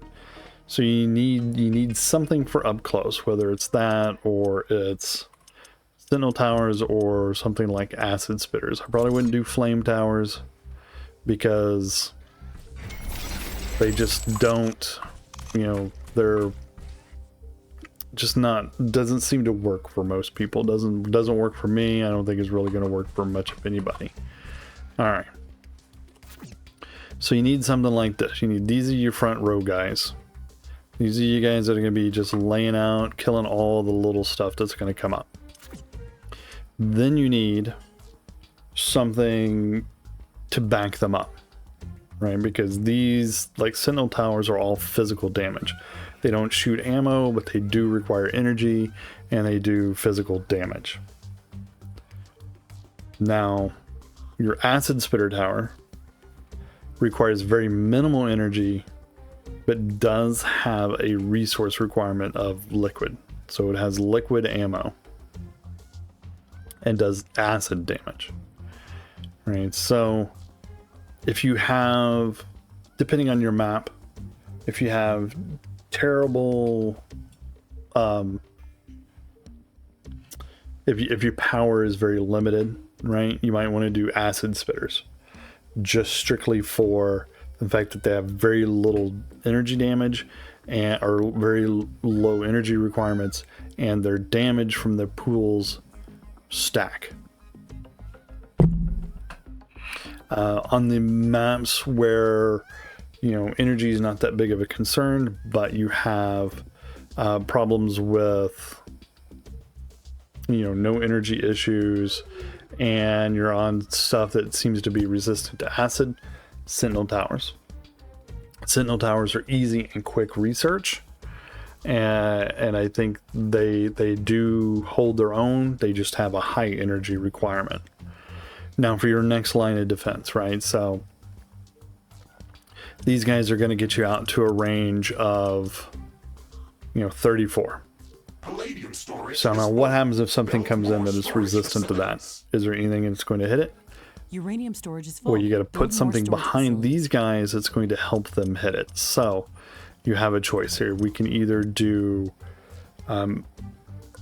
So you need something for up close, whether it's that or it's sentinel towers or something like acid spitters. I probably wouldn't do flame towers because they just don't, you know, they're just not, doesn't seem to work for most people. Doesn't work for me. I don't think it's really going to work for much of anybody. All right. So you need something like this. You need, these are your front row guys. These are you guys that are going to be just laying out, killing all the little stuff that's going to come up. Then you need something to back them up, right? Because these, like sentinel towers, are all physical damage. They don't shoot ammo, but they do require energy, and they do physical damage. Now, your acid spitter tower requires very minimal energy, but does have a resource requirement of liquid. So it has liquid ammo and does acid damage, right? So if you have, depending on your map, if you have terrible, if your power is very limited, right, you might want to do acid spitters just strictly for the fact that they have very little energy damage and or very low energy requirements, and their damage from the pools stack. On the maps where, you know, energy is not that big of a concern, but you have problems with, you know, no energy issues, and you're on stuff that seems to be resistant to acid, sentinel towers. Sentinel towers are easy and quick research, and I think they do hold their own. They just have a high energy requirement. Now for your next line of defense, right? So these guys are going to get you out to a range of, you know, 34. Palladium storage. So now what happens if something comes in that is resistant to that? Is there anything that's going to hit it? Uranium storage is full. Well, you got to Build put more something storage behind facilities. these guys that's going to help them hit it. So you have a choice here. We can either do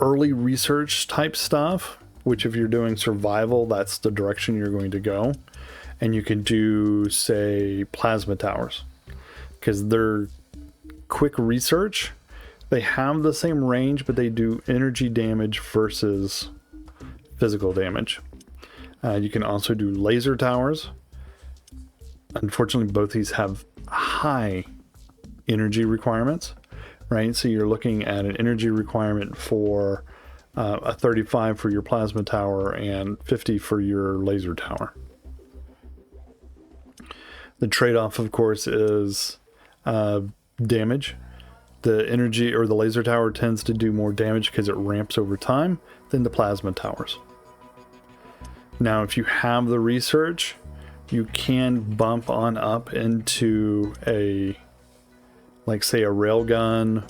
early research type stuff, which if you're doing survival, that's the direction you're going to go. And you can do, say, plasma towers, because they're quick research. They have the same range, but they do energy damage versus physical damage. You can also do laser towers. Unfortunately, both these have high energy requirements, right? So you're looking at an energy requirement for a 35 for your plasma tower and 50 for your laser tower. The trade-off, of course, is damage. The energy or the laser tower tends to do more damage because it ramps over time than the plasma towers. Now, if you have the research, you can bump on up into a, like, say, a railgun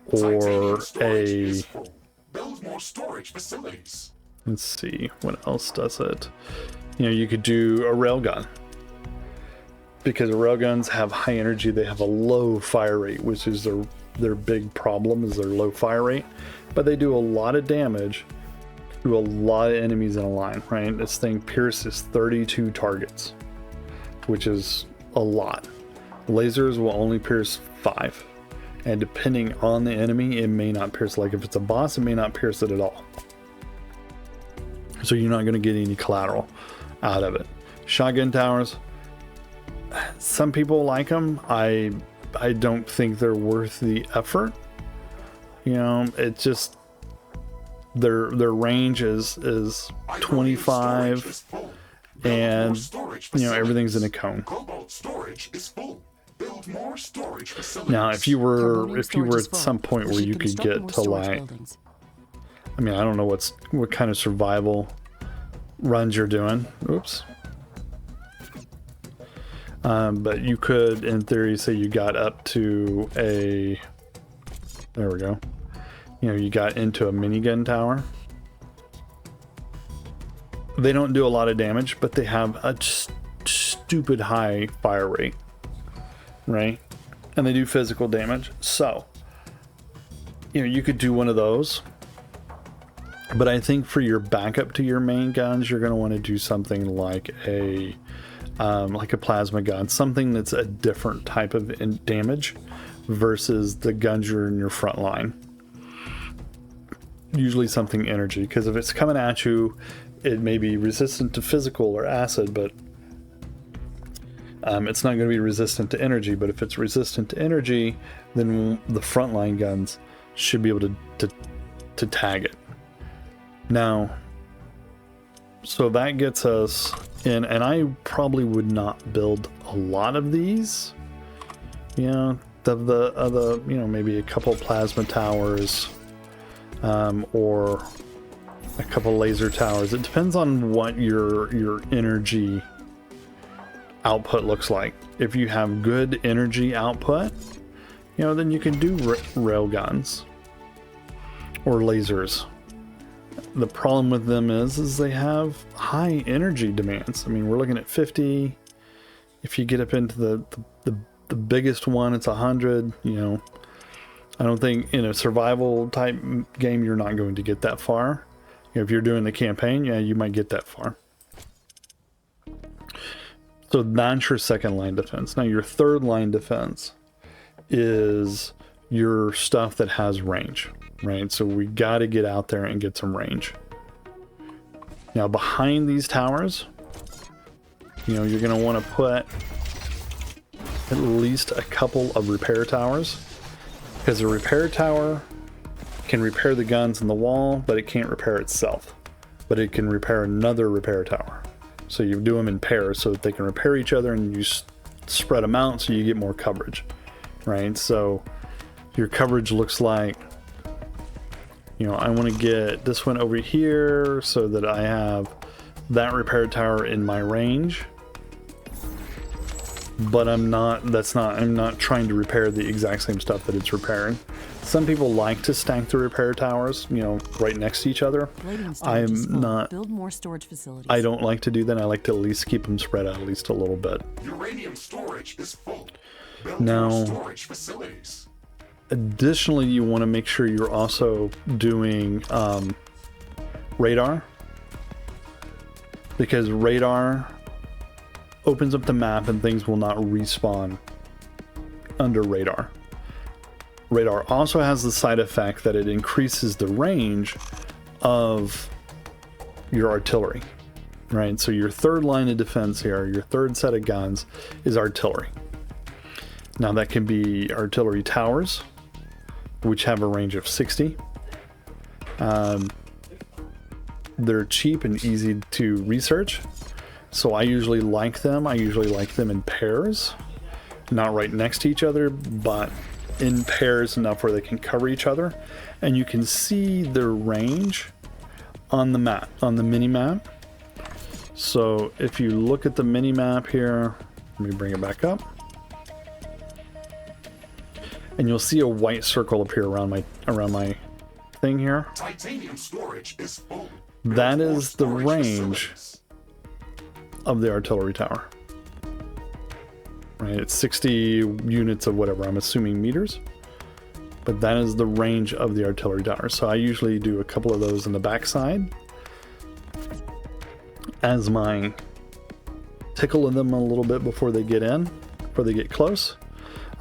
or a... Build more storage facilities. Let's see, what else does it? You know, you could do a railgun. Because railguns have high energy, they have a low fire rate, which is their big problem, is their low fire rate. But they do a lot of damage to a lot of enemies in a line, right? This thing pierces 32 targets, which is a lot. Lasers will only pierce 5. And depending on the enemy, it may not pierce. Like if it's a boss, it may not pierce it at all. So you're not going to get any collateral out of it. Shotgun towers, some people like them. I don't think they're worth the effort. You know, it's just their range is 25, and you know everything's in a cone. Cobalt storage is full. Build more storage facilities. Now, if you were Carbonium at storage is some full. point We where should you could construct get more to storage like, buildings. I mean, I don't know what kind of survival runs you're doing. Oops. But you could, in theory, say you got up to a, there we go. You know, you got into a minigun tower. They don't do a lot of damage, but they have a stupid high fire rate, right? And they do physical damage. So, you know, you could do one of those. But I think for your backup to your main guns, you're going to want to do something like a plasma gun, something that's a different type of damage versus the guns you're in your front line. Usually something energy, because if it's coming at you, it may be resistant to physical or acid, but it's not going to be resistant to energy. But if it's resistant to energy, then the frontline guns should be able to tag it. Now, so that gets us in, and I probably would not build a lot of these. You know, the you know, maybe a couple plasma towers, or a couple laser towers. It depends on what your energy output looks like. If you have good energy output, you know, then you can do rail guns or lasers. The problem with them is they have high energy demands. I mean, we're looking at 50. If you get up into the biggest one, it's 100. You know, I don't think in a survival type game you're not going to get that far. You know, if you're doing the campaign, yeah, you might get that far. So that's your second line defense. Now your third line defense is your stuff that has range. Right, so we got to get out there and get some range. Now behind these towers, you know, you're going to want to put at least a couple of repair towers, because a repair tower can repair the guns in the wall, but it can't repair itself. But it can repair another repair tower. So you do them in pairs so that they can repair each other, and you spread them out so you get more coverage. Right, so your coverage looks like, you know, I want to get this one over here so that I have that repair tower in my range. but I'm not trying to repair the exact same stuff that it's repairing. Some people like to stack the repair towers, you know, right next to each other. I'm not. Build more storage facilities. I don't like to do that. I like to at least keep them spread out at least a little bit. Uranium storage is full. Build Now, more storage facilities. additionally, you want to make sure you're also doing radar, because radar opens up the map and things will not respawn under radar. Radar also has the side effect that it increases the range of your artillery, right? So your third line of defense here, your third set of guns, is artillery. Now that can be artillery towers, which have a range of 60. They're cheap and easy to research, so I usually like them. I usually like them in pairs, not right next to each other, but in pairs enough where they can cover each other, and you can see their range on the map, on the mini map. So if you look at the mini map here, let me bring it back up, and you'll see a white circle appear around my thing here. Titanium storage is full. That is the range of the artillery tower. Right, it's 60 units of whatever, I'm assuming meters, but that is the range of the artillery tower. So I usually do a couple of those in the backside as my tickle them a little bit before they get in, before they get close.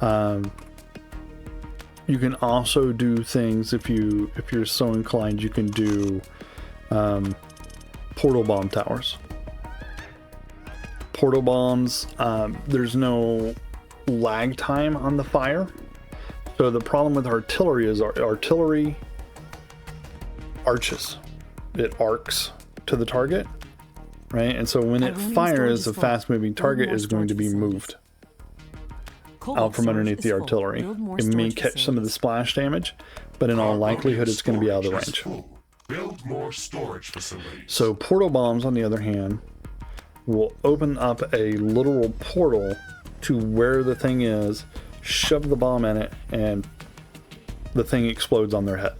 You can also do things, if you're so inclined, you can do portal bomb towers. Portal bombs, there's no lag time on the fire. So the problem with artillery is artillery arches. It arcs to the target, right? And so when it fires, a fast-moving target is going to be moved out from underneath the artillery. It may catch some of the splash damage, but in all likelihood, it's going to be out of the range. Build more storage facilities. So portal bombs, on the other hand, will open up a literal portal to where the thing is, shove the bomb in it, and the thing explodes on their head.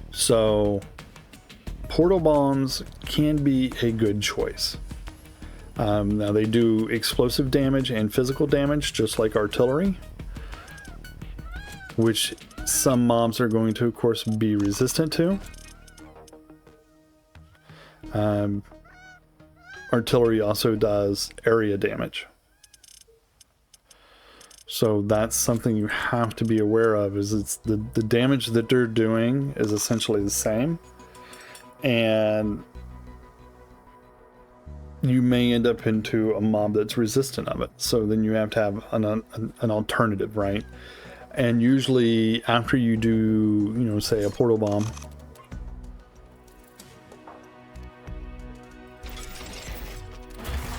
So portal bombs can be a good choice. Now they do explosive damage and physical damage just like artillery, which some mobs are going to, of course, be resistant to. Artillery also does area damage. So that's something you have to be aware of, is it's the damage that they're doing is essentially the same. And you may end up into a mob that's resistant of it. So then you have to have an alternative, right? And usually after you do, you know, say a portal bomb,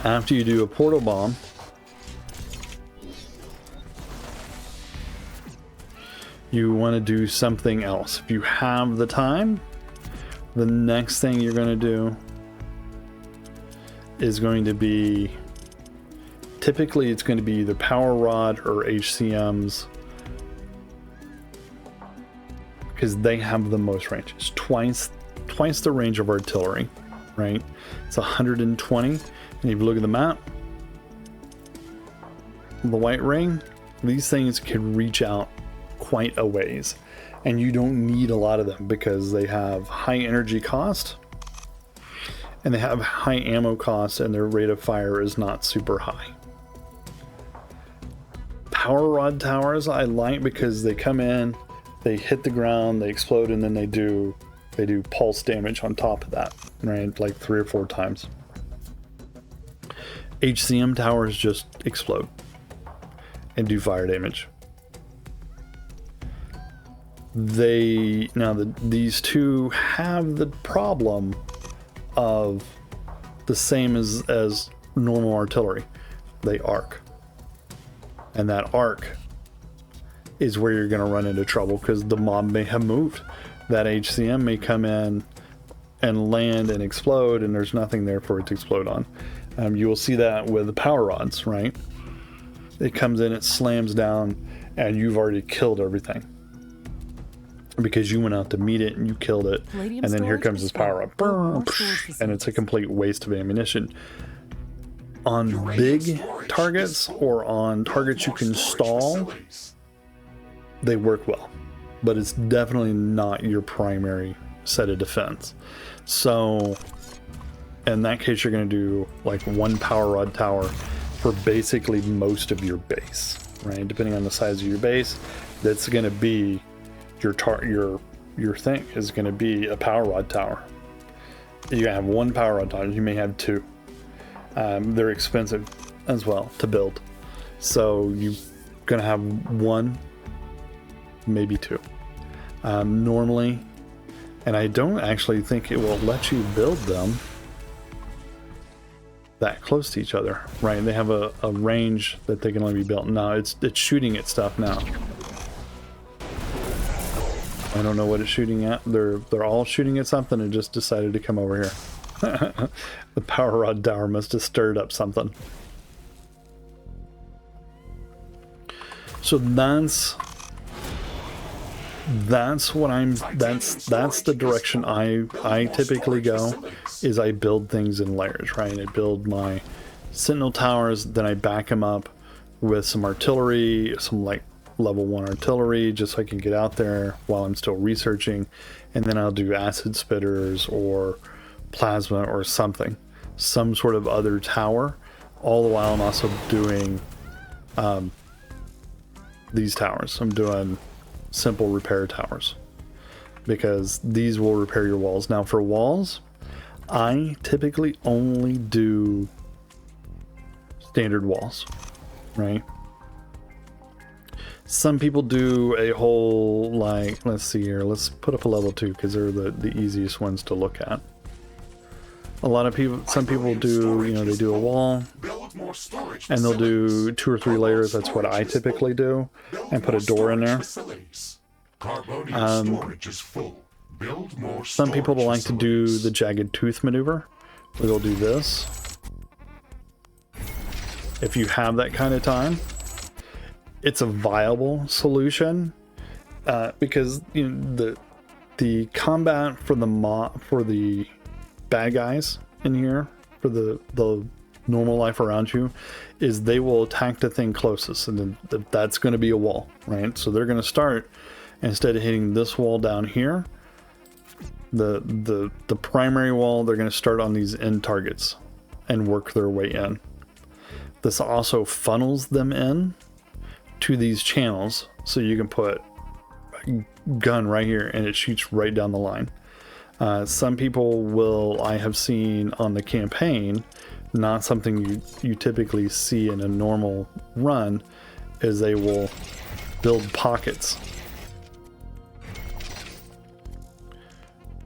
after you do a portal bomb, you want to do something else. If you have the time, the next thing you're going to do is going to be, typically it's going to be either power rod or HCMs, because they have the most range. It's twice the range of artillery, right? It's 120. And if you look at the map, the white ring, these things can reach out quite a ways, and you don't need a lot of them because they have high energy cost and they have high ammo cost, and their rate of fire is not super high. Power rod towers I like because they come in, they hit the ground, they explode, and then they do pulse damage on top of that, right? Like 3 or 4 times. HCM towers just explode and do fire damage. These two have the problem of the same as normal artillery. They arc, and that arc is where you're going to run into trouble because the mob may have moved. That HCM may come in and land and explode, and there's nothing there for it to explode on. You will see that with the power rods, right? It comes in, it slams down, and you've already killed everything. Because you went out to meet it and you killed it. Palladium And then here storage comes is this full. power up. Build more storage And it's a facilities. complete waste of ammunition. On big targets or on targets you can stall, they work well. But it's definitely not your primary set of defense. So in that case, you're going to do like one power rod tower for basically most of your base, right? Depending on the size of your base, that's going to be your thing is going to be a power rod tower. You have one power rod tower. You may have two. They're expensive as well to build, so you're going to have one, maybe two. Normally, and I don't actually think it will let you build them that close to each other, right? They have a range that they can only be built. Now it's shooting at stuff now. I don't know what it's shooting at. They're all shooting at something and just decided to come over here. The power rod tower must have stirred up something. So that's what that's the direction I typically go, is I build things in layers, right? I build my sentinel towers, then I back them up with some artillery, some like level 1 artillery, just so I can get out there while I'm still researching, and then I'll do acid spitters or plasma or something, some sort of other tower. All the while I'm also doing these towers. I'm doing simple repair towers because these will repair your walls. Now for walls, I typically only do standard walls, right? Some people do a whole, like, let's see here, let's put up a level 2 because they're the easiest ones to look at. A lot of people, some people do, you know, they do a wall and they'll do 2 or 3 layers. That's what I typically do, and put a door in there. Some people like to do the jagged tooth maneuver, where they'll do this. If you have that kind of time, it's a viable solution, because you know, the combat for the bad guys in here, for the normal life around you, is they will attack the thing closest, and then that's going to be a wall, right? So they're going to start, instead of hitting this wall down here, the primary wall, they're going to start on these end targets and work their way in. This also funnels them in to these channels, so you can put a gun right here and it shoots right down the line. Some people will, I have seen on the campaign, not something you typically see in a normal run, is they will build pockets.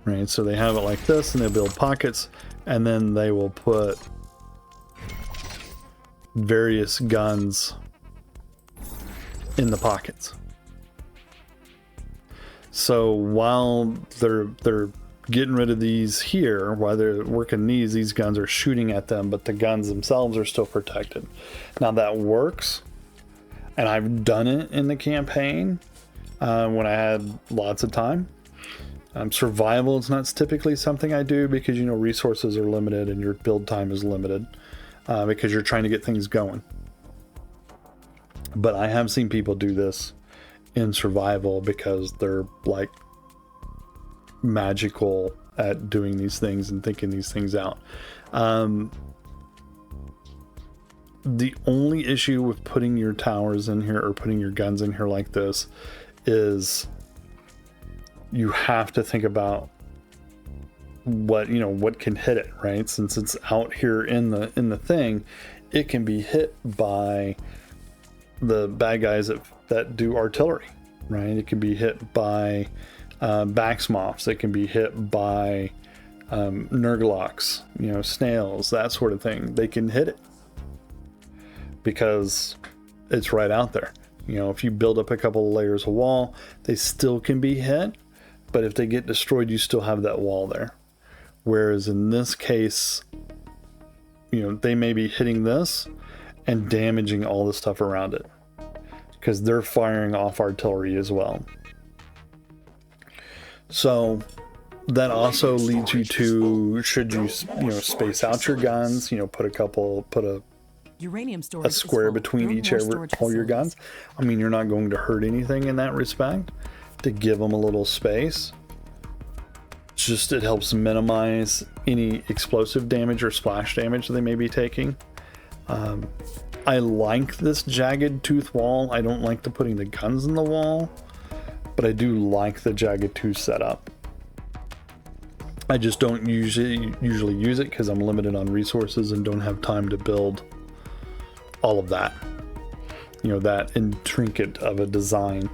Right, so they have it like this and they build pockets, and then they will put various guns in the pockets. So while they're getting rid of these here, while they're working these guns are shooting at them, but the guns themselves are still protected. Now that works, and I've done it in the campaign when I had lots of time. Survival is not typically something I do because, you know, resources are limited and your build time is limited, because you're trying to get things going. But I have seen people do this in survival because they're like magical at doing these things and thinking these things out. The only issue with putting your towers in here or putting your guns in here like this is you have to think about what can hit it, right? Since it's out here in the thing, it can be hit by the bad guys that do artillery, right? It can be hit by Baxmoths. It can be hit by Nurglocs, snails, that sort of thing. They can hit it because it's right out there. If you build up a couple of layers of wall, they still can be hit, but if they get destroyed, you still have that wall there. Whereas in this case, they may be hitting this and damaging all the stuff around it, because they're firing off artillery as well. So that also leads you to, should you space out your guns, put a Uranium storage square is full. between Build each more every storage all your facilities. guns. I mean, you're not going to hurt anything in that respect, to give them a little space. Just it helps minimize any explosive damage or splash damage they may be taking. I like this jagged tooth wall. I don't like putting the guns in the wall, but I do like the jagged tooth setup. I just don't usually use it because I'm limited on resources and don't have time to build all of that, that intricate of a design.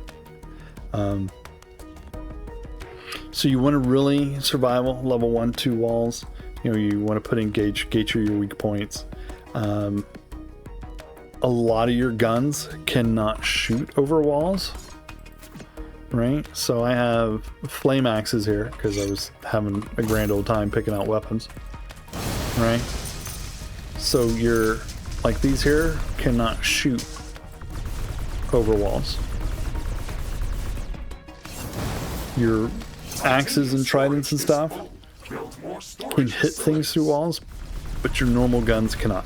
So you want to really survival level 1, 2 walls. You want to put in gauge are your weak points. A lot of your guns cannot shoot over walls, right? So I have flame axes here because I was having a grand old time picking out weapons, right? So you're like, these here cannot shoot over walls. Your axes and tridents and stuff can hit things through walls, but your normal guns cannot.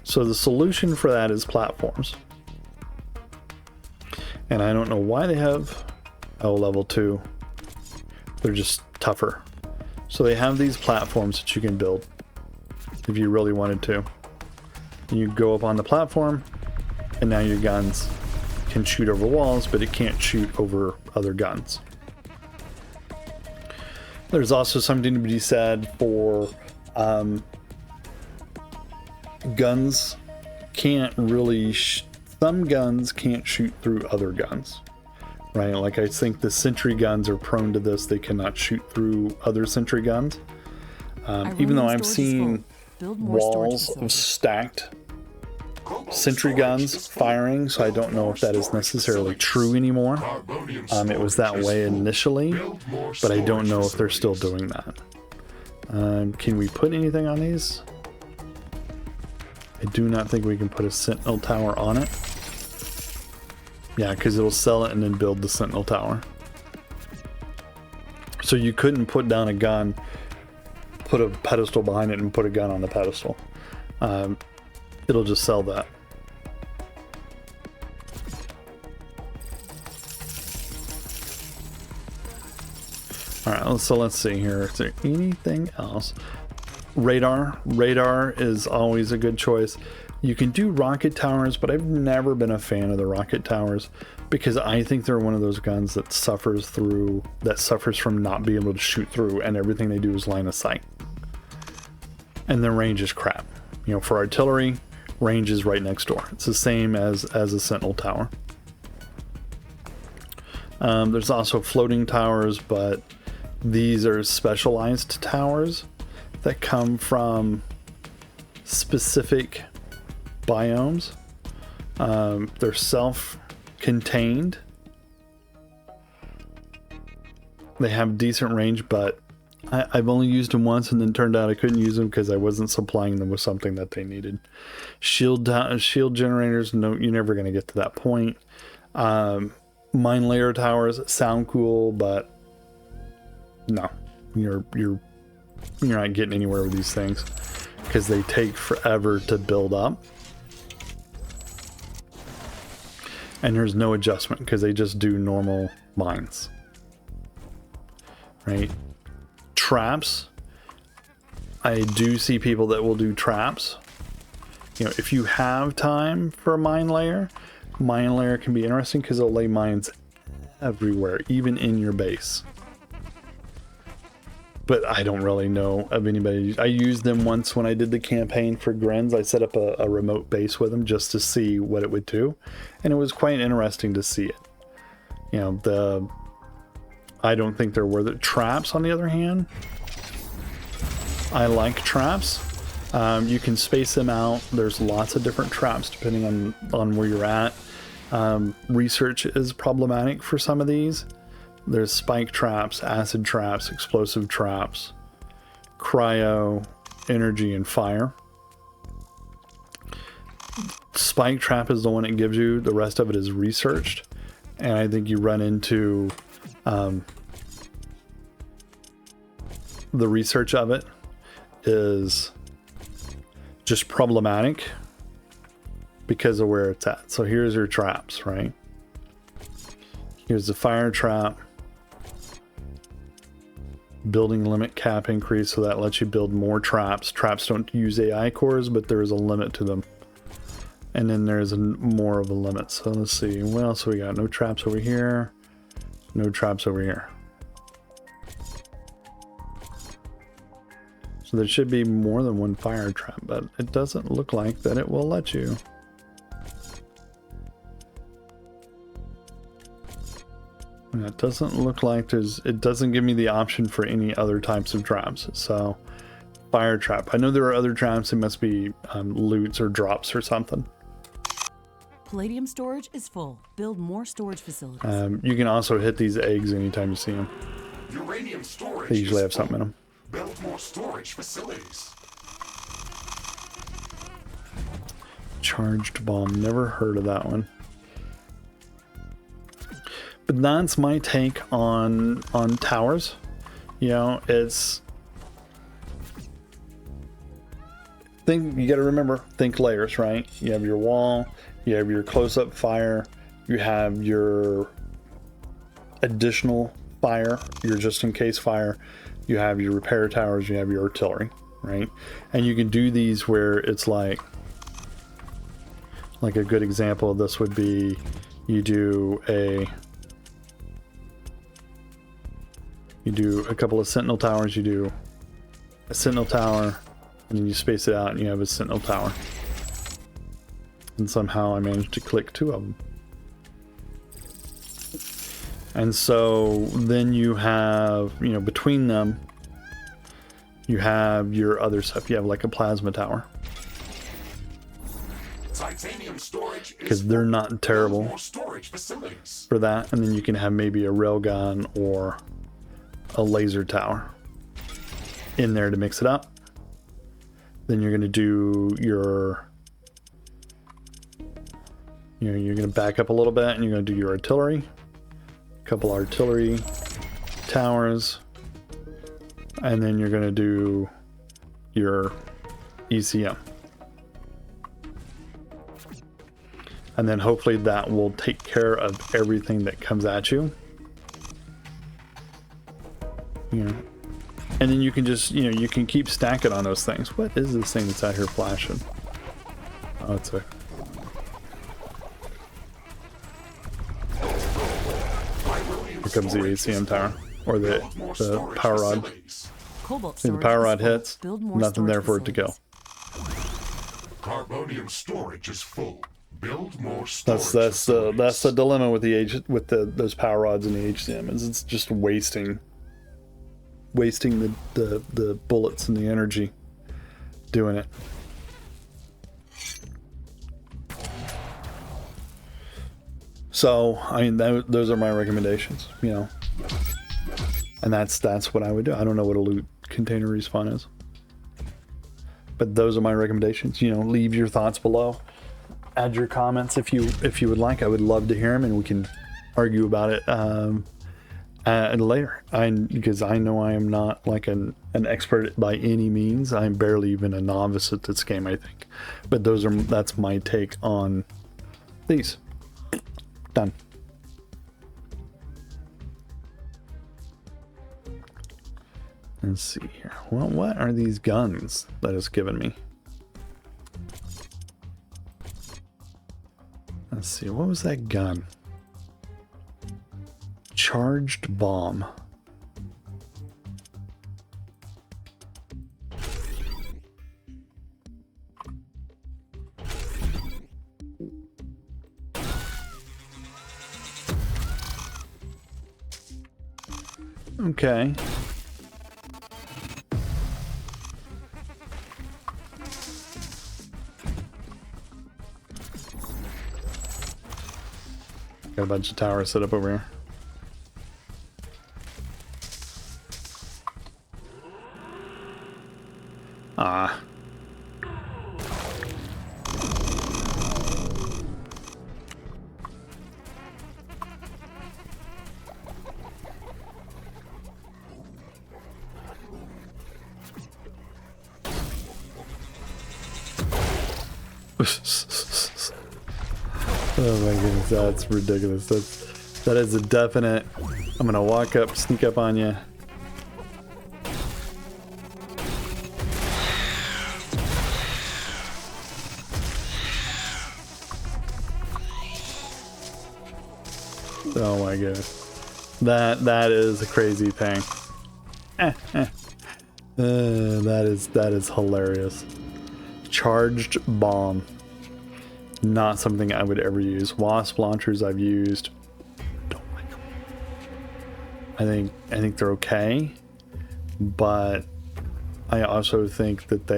So the solution for that is platforms. And I don't know why they have level 2. They're just tougher. So they have these platforms that you can build if you really wanted to. You go up on the platform, and now your guns can shoot over walls, but it can't shoot over other guns. There's also something to be said for guns can't really some guns can't shoot through other guns, right? Like, I think the sentry guns are prone to this. They cannot shoot through other sentry guns, even though I'm seeing walls of stacked sentry guns firing, so I don't know if that is necessarily true anymore. It was that way initially, but I don't know if they're still doing that. Can we put anything on these? I do not think we can put a sentinel tower on it. Yeah, because it'll sell it and then build the sentinel tower. So you couldn't put down a gun, put a pedestal behind it, and put a gun on the pedestal. It'll just sell that. Alright, so let's see here. Is there anything else? Radar. Radar is always a good choice. You can do rocket towers, but I've never been a fan of the rocket towers because I think they're one of those guns that suffers from not being able to shoot through, and everything they do is line of sight. And the range is crap. For artillery, range is right next door. It's the same as a sentinel tower. There's also floating towers, but these are specialized towers that come from specific biomes. They're self-contained. They have decent range, but I've only used them once, and then turned out I couldn't use them because I wasn't supplying them with something that they needed. Shield generators, no, you're never going to get to that point. Mine layer towers sound cool, but no, you're not getting anywhere with these things because they take forever to build up, and there's no adjustment because they just do normal mines, right? Traps, I do see people that will do traps. If you have time for a mine layer can be interesting because it'll lay mines everywhere, even in your base. But I don't really know of anybody. I used them once when I did the campaign for Grins. I set up a remote base with them just to see what it would do, and it was quite interesting to see it. I don't think they're worth it. Traps, on the other hand, I like traps. You can space them out. There's lots of different traps depending on where you're at. Research is problematic for some of these. There's spike traps, acid traps, explosive traps, cryo, energy and fire. Spike trap is the one it gives you. The rest of it is researched. And I think you run into the research of it is just problematic because of where it's at. So here's your traps, right? Here's the fire trap. Building limit cap increase, so that lets you build more traps. Traps don't use AI cores, but there is a limit to them. And then there's more of a limit. So let's see, what else we got? No traps over here. No traps over here. So there should be more than one fire trap, but it doesn't look like that it will let you. And it doesn't look like it doesn't give me the option for any other types of traps. So fire trap. I know there are other traps. It must be loots or drops or something. Palladium storage is full. Build more storage facilities. You can also hit these eggs anytime you see them. Uranium storage They usually have is something in them. Build more storage facilities. Charged bomb. Never heard of that one. But that's my take on towers. You know, it's you got to remember, think layers, right? You have your wall, you have your close-up fire, you have your additional fire, your just-in-case fire, you have your repair towers, you have your artillery, right? And you can do these where it's like a good example of this would be you do a couple of sentinel towers, you do a sentinel tower, and then you space it out and you have a sentinel tower. And somehow I managed to click 2 of them. And so then you have, you know, between them, you have your other stuff. You have like a plasma tower. Titanium storage Because they're not terrible more storage facilities. for that. And then you can have maybe a railgun or a laser tower in there to mix it up. Then you're going to do your, you know, you're going to back up a little bit and you're going to do your artillery. Couple artillery towers, and then you're going to do your ECM, and then hopefully that will take care of everything that comes at you. You know, and then you can just, you know, you can keep stacking on those things. What is this thing that's out here flashing? Oh, it's a Here comes the ACM tower, or the power rod. Cobalt If the storage power is rod full. hits, Build more nothing there storage for it to go. facilities. Carbonium storage is full. Build more storage That's the dilemma with those power rods in the HCM, is it's just wasting the bullets and the energy doing it. So I mean, those are my recommendations, you know, and that's what I would do. I don't know what a loot container respawn is, but those are my recommendations. You know, leave your thoughts below, add your comments if you would like. I would love to hear them, and we can argue about it later. Because I know I am not like an expert by any means. I'm barely even a novice at this game, I think. But that's my take on these. Done. Let's see here. Well, what are these guns that it's given me? Let's see. What was that gun? Charged bomb. Okay. Got a bunch of towers set up over here. Ah. Oh my goodness, that's ridiculous. That is a definite. I'm gonna walk up, sneak up on you. Oh my goodness, that is a crazy thing. That is hilarious. Charged bomb. Not something I would ever use. Wasp launchers I've used. Don't like them. I think they're okay, but I also think that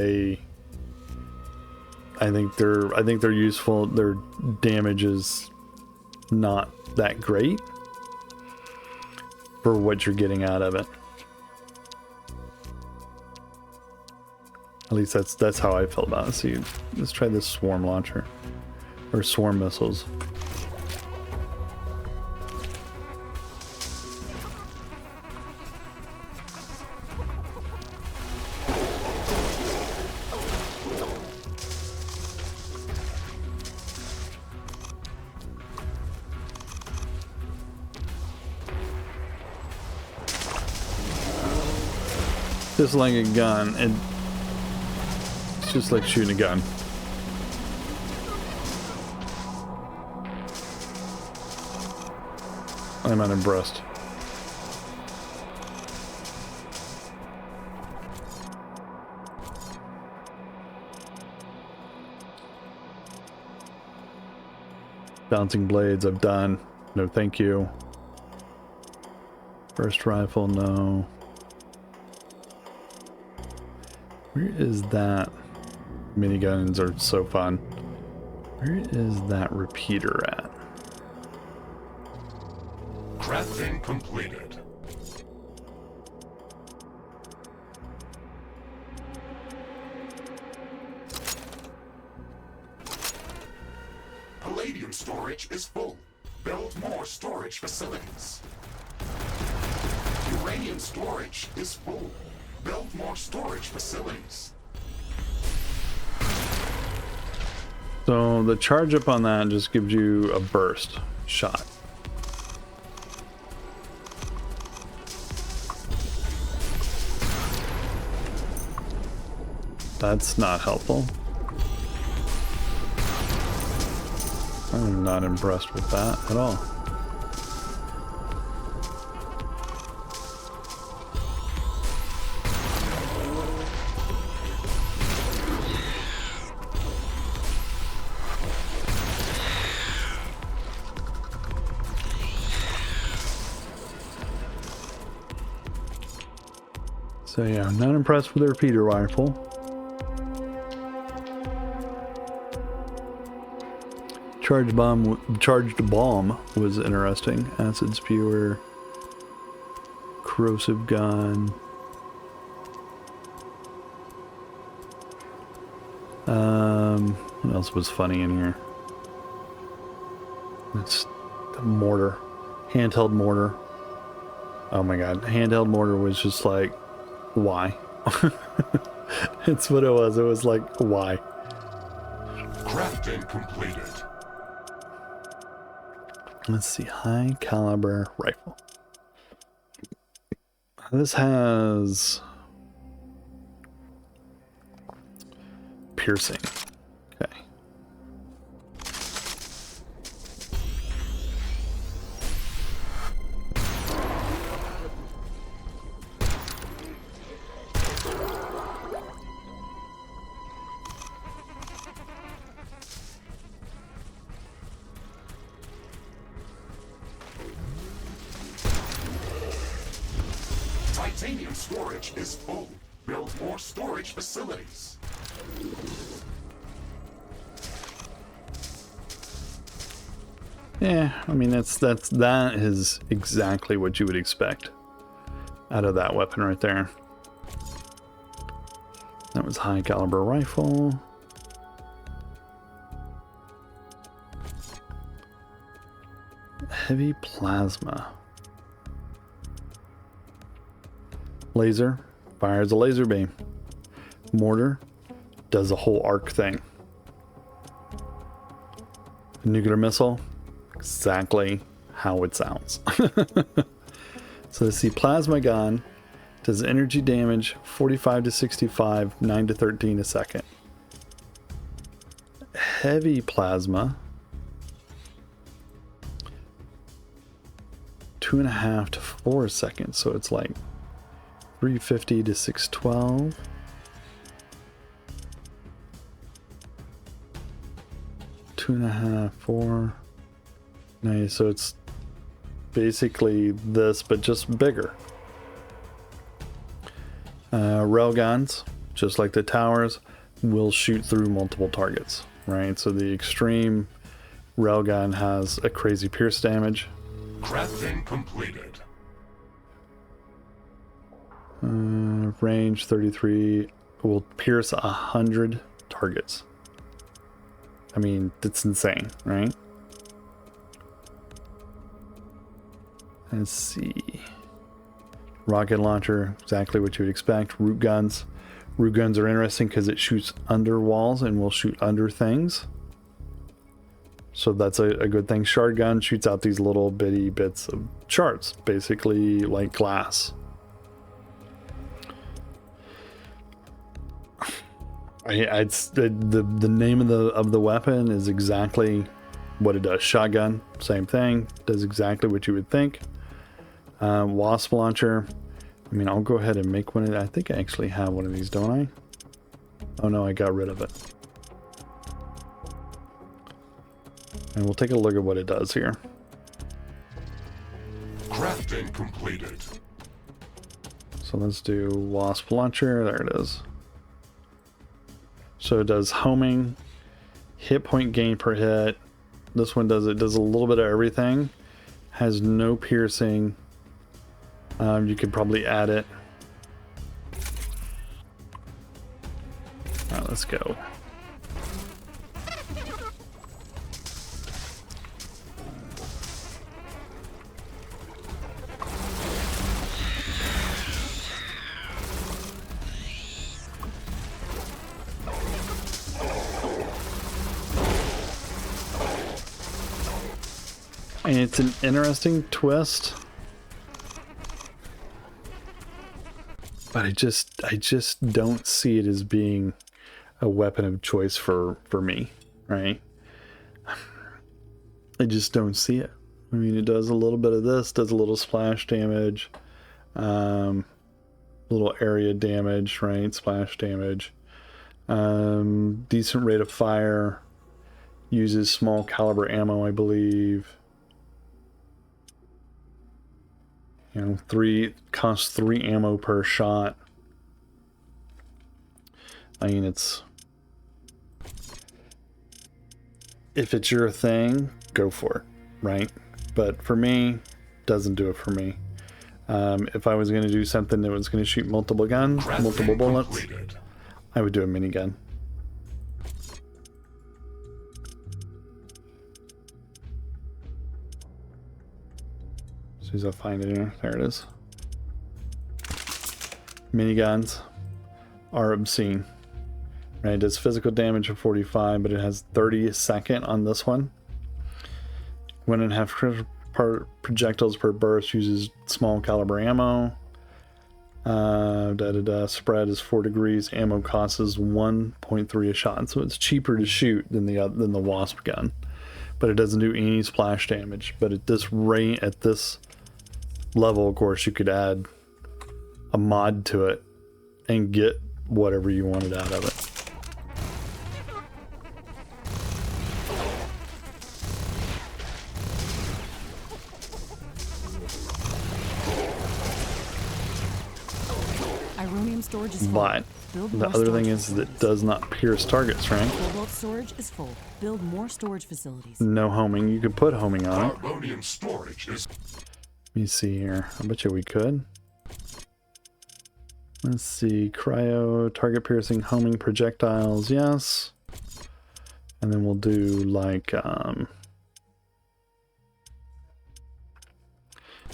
I think they're useful. Their damage is not that great for what you're getting out of it. At least that's how I felt about it. See, let's try this swarm launcher. Or swarm missiles. Just like a gun, it's just like shooting a gun. I'm unimpressed. Bouncing blades, I've done. No, thank you. Burst rifle, no. Where is that? Miniguns are so fun. Where is that repeater at? Crafting completed. Palladium storage is full. Build more storage facilities. Uranium storage is full. Build more storage facilities. So the charge up on that just gives you a burst shot. That's not helpful. I'm not impressed with that at all. So yeah, I'm not impressed with the repeater rifle. Charged bomb was interesting. Acid spewer, corrosive gun. What else was funny in here? It's the mortar, handheld mortar. Oh my god, handheld mortar was just like, why? It's what it was. It was like, why? Crafting completed. Let's see, high caliber rifle. This has piercing. Okay. Titanium storage is full. Build more storage facilities. Yeah, I mean that is exactly what you would expect out of that weapon right there. There's high caliber rifle. Heavy plasma. Laser fires a laser beam. Mortar does a whole arc thing. Nuclear missile, exactly how it sounds. So let's see, plasma gun does energy damage 45 to 65, 9 to 13 a second. Heavy plasma, 2.5 to 4 seconds, so it's like 350 to 612. Two and a half, 4. Nice, so it's basically this, but just bigger. Railguns, just like the towers, will shoot through multiple targets, right? So the extreme railgun has a crazy pierce damage. Crafting completed. Range 33 will pierce 100 targets. I mean, it's insane, right? Let's see. Rocket launcher, exactly what you would expect. Root guns. Root guns are interesting because it shoots under walls and will shoot under things. So that's a good thing. Shard gun shoots out these little bitty bits of shards, basically like glass. The name of the weapon is exactly what it does. Shotgun, same thing, does exactly what you would think. Wasp launcher. I mean, I'll go ahead and make one of I think I actually have one of these, don't I? Oh no, I got rid of it. And we'll take a look at what it does here. Crafting completed. So let's do wasp launcher. There it is. So it does homing, hit point gain per hit. This one does a little bit of everything. Has no piercing. You could probably add it. All right, let's go. And it's an interesting twist, but I just don't see it as being a weapon of choice for me, right? I just don't see it. I mean, it does a little bit of this, does a little splash damage, little area damage, right? Splash damage, decent rate of fire, uses small caliber ammo, I believe. You know, costs 3 ammo per shot. I mean, if it's your thing, go for it, right? But for me, doesn't do it for me. If I was going to do something that was going to shoot multiple guns, multiple bullets, I would do a minigun. As soon as I find it here, there it is. Miniguns are obscene. Right, it does physical damage of 45, but it has 30 a second on this one. 1.5 projectiles per burst, uses small caliber ammo. Spread is 4 degrees. Ammo cost is 1.3 a shot, so it's cheaper to shoot than the wasp gun. But it doesn't do any splash damage. But at this rate, at this level, of course, you could add a mod to it and get whatever you wanted out of it. Ironium storage is full. But the other thing is that it does not pierce targets, right? Cobalt storage is full. Build more storage facilities. No homing. You could put homing on it. Carbonium storage is. Let me see here. I bet you we could. Let's see, cryo, target piercing, homing projectiles, yes. And then we'll do like,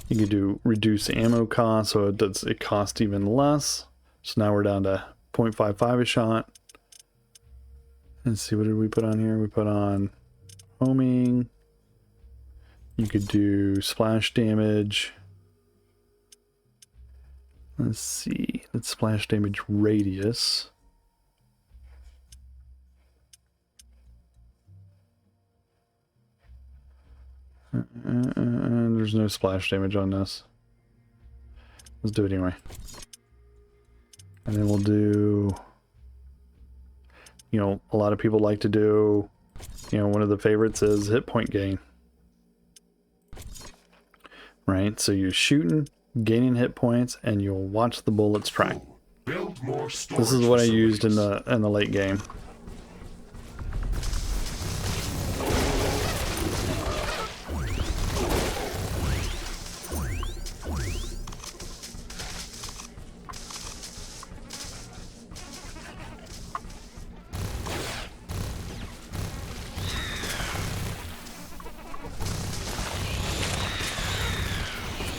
you could do reduce ammo cost, so it costs even less. So now we're down to 0.55 a shot. Let's see, what did we put on here? We put on homing. You could do splash damage. Let's see, that's splash damage radius. There's no splash damage on this. Let's do it anyway. And then we'll do, you know, a lot of people like to do, you know, one of the favorites is hit point gain. Right, so you're shooting, gaining hit points, and you'll watch the bullets track. Build more This is what I used in the late game.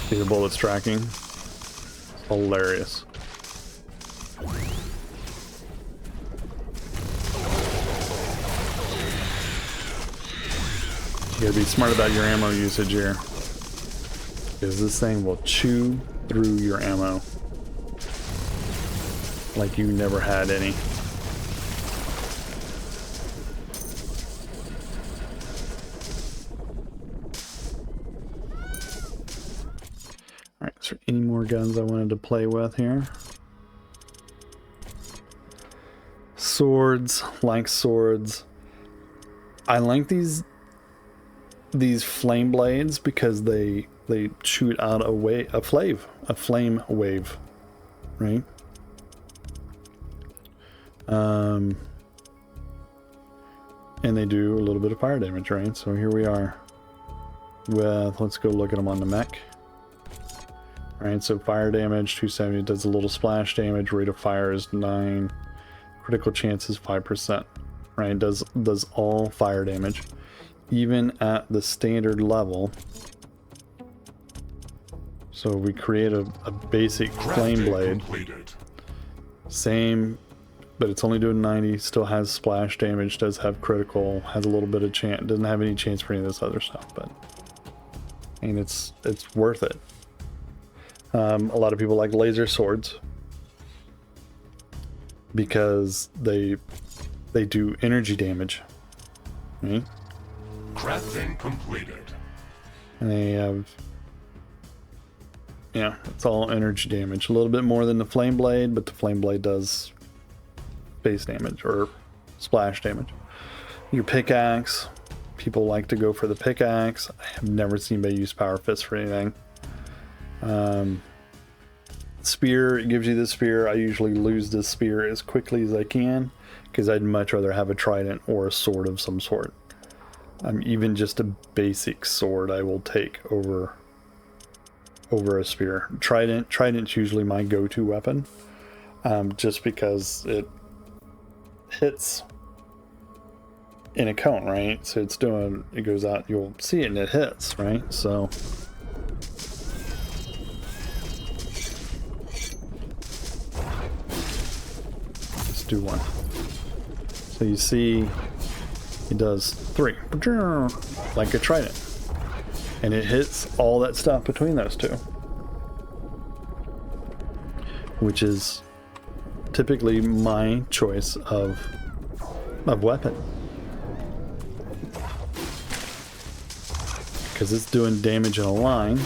See the bullets tracking? Hilarious. You gotta be smart about your ammo usage here, because this thing will chew through your ammo like you never had any. Alright, is there any more guns I wanted to play with here? Swords, like swords. I like these flame blades because they shoot out a flame wave, right? And they do a little bit of fire damage, right? So here we are with, let's go look at them on the mech. Alright, so fire damage 270, does a little splash damage, rate of fire is 9, critical chance is 5%, right? Does all fire damage, even at the standard level. So we create a basic flame blade, same, but it's only doing 90, still has splash damage, does have critical, has a little bit of chance, doesn't have any chance for any of this other stuff, but and it's worth it. A lot of people like laser swords because they do energy damage, right? Crafting completed. And they have, yeah, it's all energy damage. A little bit more than the flame blade, but the flame blade does base damage or splash damage. Your pickaxe, people like to go for the pickaxe. I have never seen anybody use power fist for anything. Spear, it gives you the spear. I usually lose this spear as quickly as I can because I'd much rather have a trident or a sword of some sort. Even just a basic sword I will take over a spear. Trident's usually my go-to weapon, just because it hits in a cone, right? So it goes out, you'll see it and it hits, right? So let's do one. So you see it does 3 like a trident, and it hits all that stuff between those two, which is typically my choice of weapon, because it's doing damage in a line.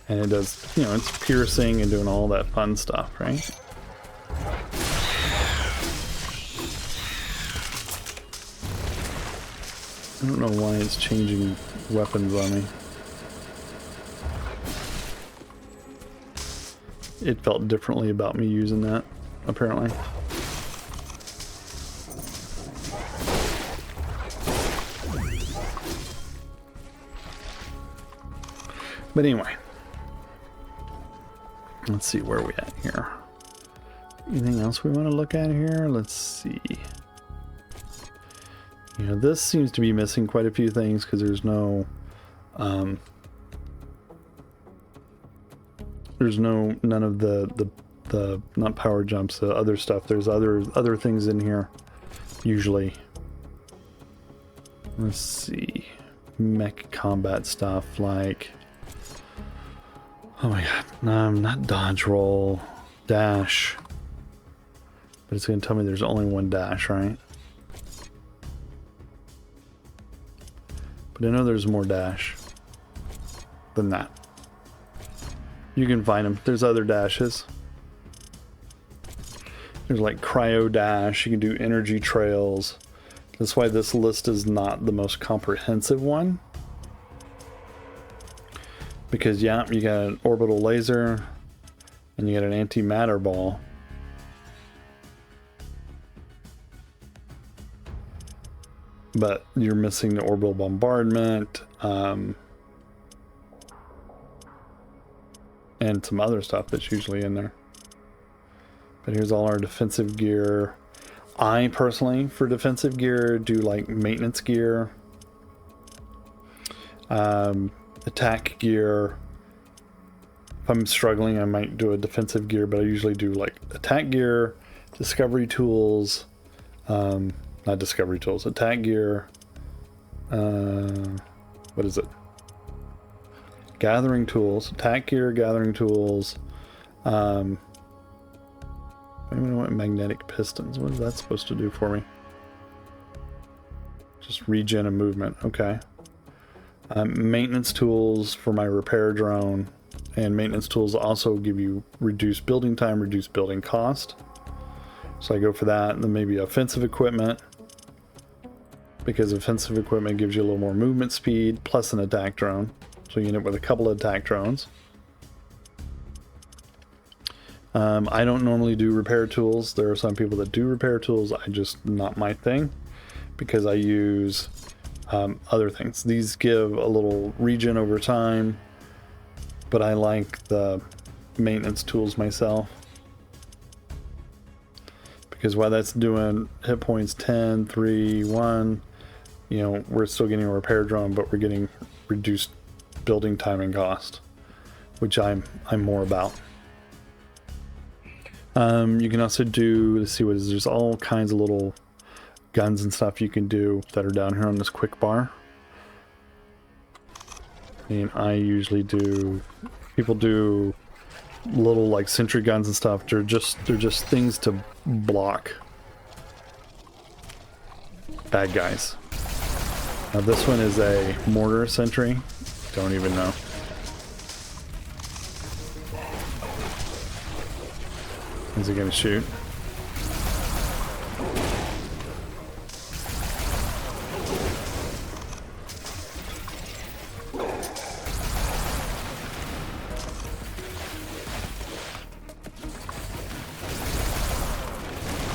And it does, you know, it's piercing and doing all that fun stuff, right? I don't know why it's changing weapons on me. It felt differently about me using that, apparently. But anyway, let's see where we at here. Anything else we want to look at here? Let's see. You know, this seems to be missing quite a few things because there's no none of the not power jumps, the other stuff. There's other things in here usually. Let's see, mech combat stuff like, oh my god, not dodge roll, dash. But it's going to tell me there's only one dash, right? But I know there's more dash than that. You can find them. There's other dashes. There's like cryo dash. You can do energy trails. That's why this list is not the most comprehensive one. Because yeah, you got an orbital laser and you got an antimatter ball. But you're missing the orbital bombardment, and some other stuff that's usually in there. But here's all our defensive gear. I personally, for defensive gear, do like maintenance gear, attack gear. If I'm struggling, I might do a defensive gear, but I usually do like attack gear, discovery tools, not discovery tools, attack gear, what is it? Gathering tools, attack gear, gathering tools. I don't even know what magnetic pistons, what is that supposed to do for me? Just regen and movement, okay. Maintenance tools for my repair drone, and maintenance tools also give you reduced building time, reduced building cost. So I go for that, and then maybe offensive equipment, because offensive equipment gives you a little more movement speed, plus an attack drone. So you end up with a couple of attack drones. I don't normally do repair tools. There are some people that do repair tools. I just, not my thing, because I use other things. These give a little regen over time, but I like the maintenance tools myself. Because while that's doing hit points 10, 3, 1, you know, we're still getting a repair drone, but we're getting reduced building time and cost, which I'm more about. You can also do, let's see what is, there's all kinds of little guns and stuff you can do that are down here on this quick bar. And I usually do, people do little like sentry guns and stuff. They're just things to block bad guys. Now this one is a mortar sentry. Don't even know. Is he gonna shoot?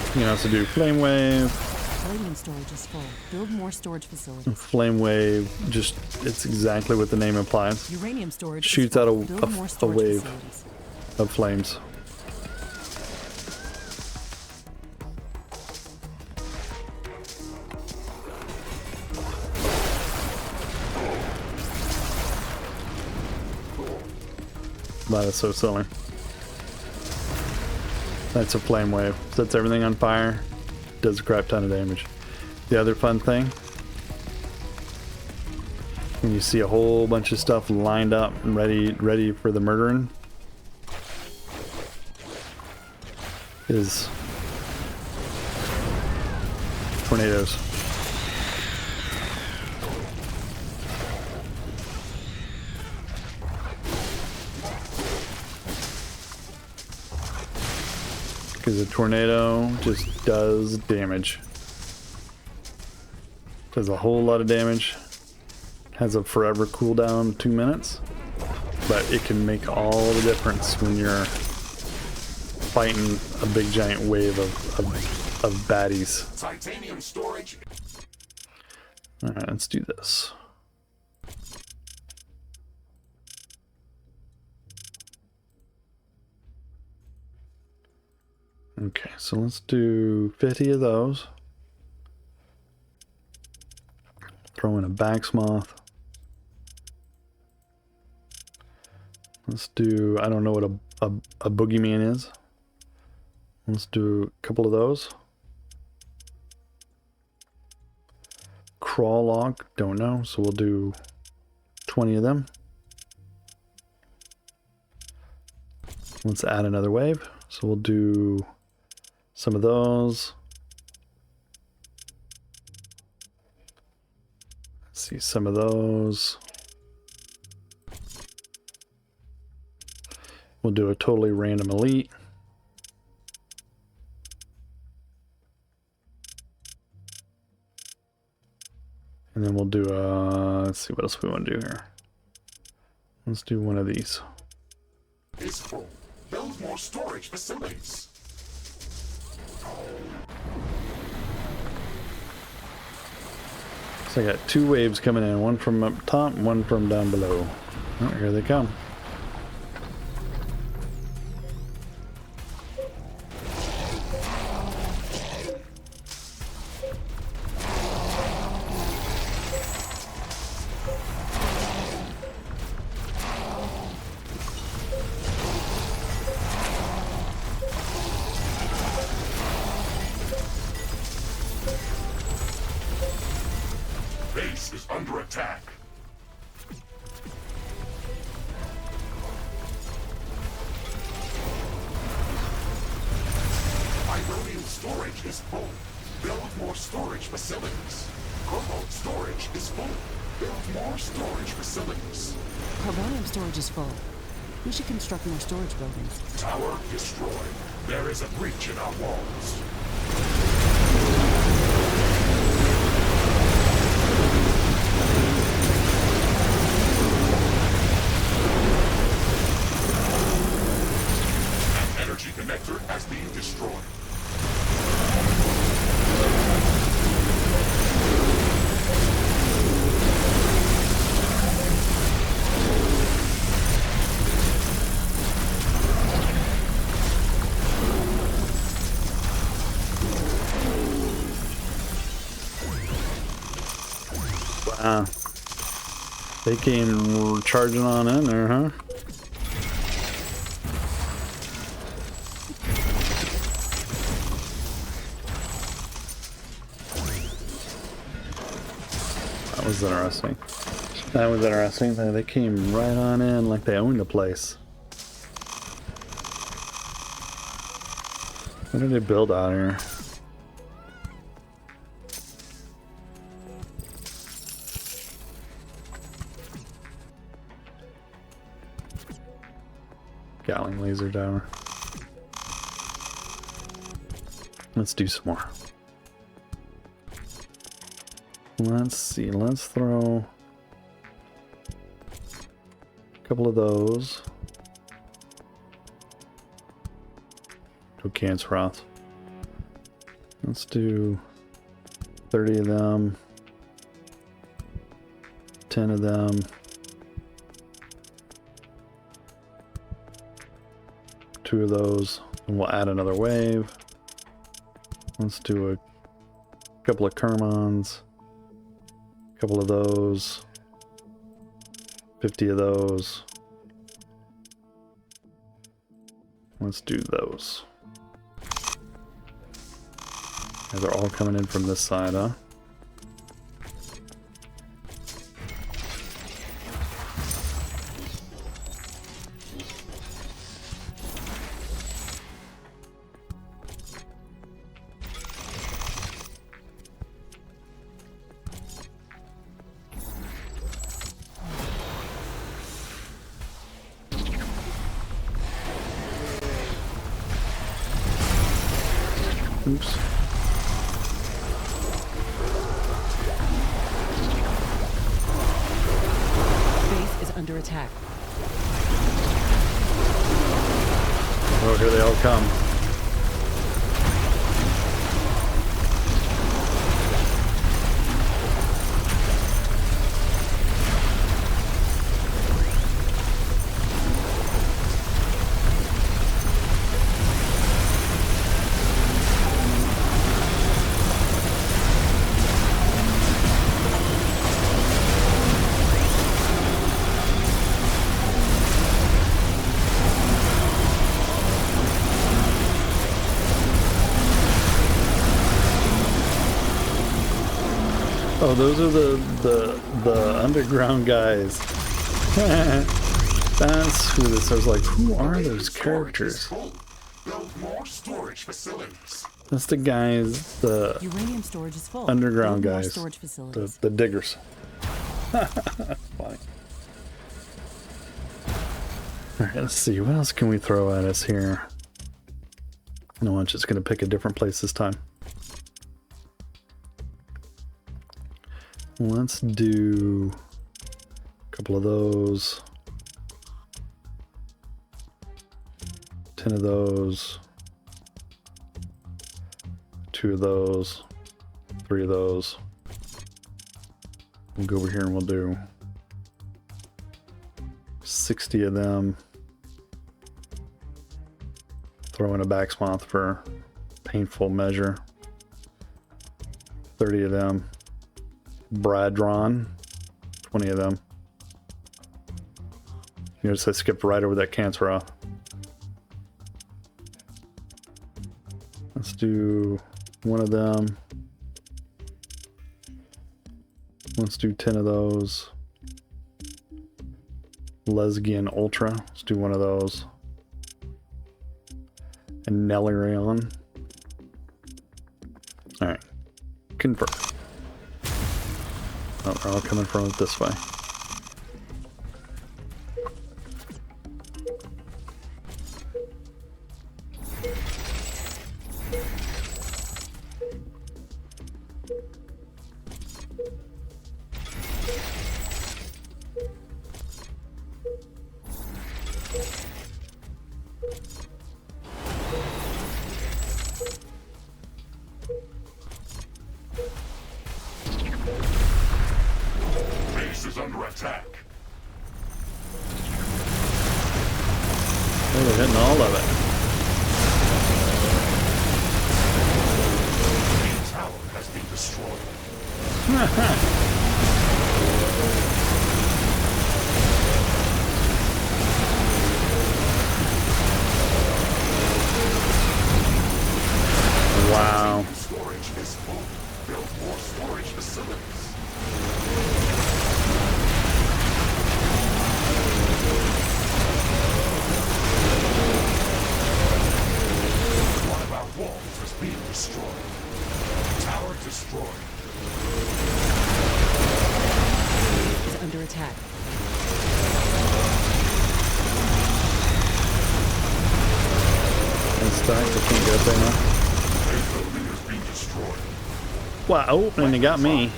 You can also do flame wave. Uranium storage is full. Build more storage facilities. Flame wave, just, it's exactly what the name implies. Uranium storage Shoots out a wave of flames. That is so silly. That's a flame wave. Sets everything on fire. Does a crap ton of damage. The other fun thing, when you see a whole bunch of stuff lined up and ready for the murdering, is tornadoes. Because a tornado just does damage. Does a whole lot of damage. Has a forever cooldown, 2 minutes. But it can make all the difference when you're fighting a big giant wave of baddies. Titanium storage. Alright, let's do this. Okay, so let's do 50 of those. Throw in a backsmoth. Let's do, I don't know what a boogeyman is. Let's do a couple of those. Crawl log, don't know, so we'll do 20 of them. Let's add another wave. So we'll do some of those. Let's see, some of those. We'll do a totally random elite. And then we'll do let's see what else we want to do here. Let's do one of these. Is full. Build more storage facilities. So I got two waves coming in, one from up top, one from down below. Oh, here they come. Base is under attack. Ironium storage is full. Build more storage facilities. Cobalt storage is full. Build more storage facilities. Carbonium storage is full. We should construct more storage buildings. Tower destroyed. There is a breach in our walls. An energy connector has been destroyed. Wow. They came charging on in there, huh? That was interesting. That was interesting. They came right on in like they owned the place. What did they build out here? Gatling laser tower. Let's do some more. Let's see, let's throw a couple of those. To Canceroth. Let's do 30 of them. 10 of them. 2 of those. And we'll add another wave. Let's do a couple of Kermons. A couple of those. 50 of those. Let's do those. Yeah, they're all coming in from this side, huh? Oops. Base is under attack. Oh, here they all come. Oh, those are the underground guys. That's who this is. Like, who are those characters? Build more storage facilities. That's the guys, the Uranium storage is full. underground Build more guys, storage facilities. the diggers. Funny. Alright, let's see. What else can we throw at us here? No, I'm just going to pick a different place this time. Let's do a couple of those. 10 of those. 2 of those. 3 of those. We'll go over here and we'll do 60 of them. Throw in a back swath for painful measure. 30 of them. Bradron. 20 of them. You notice I skipped right over that cancer off. Let's do 1 of them. Let's do 10 of those. Lesgian Ultra. Let's do 1 of those. And Nellerion. Alright. Confirm. Oh, they're all coming from it this way. Base is under attack. Oh, they're hitting all of it. The tower has been destroyed. Wow. Storage is full. Build more storage facilities. One of our walls is being destroyed. Tower destroyed. Is under attack. It's stuck. I can't get up there now. A building is being destroyed. Wow. Oh, and they got me.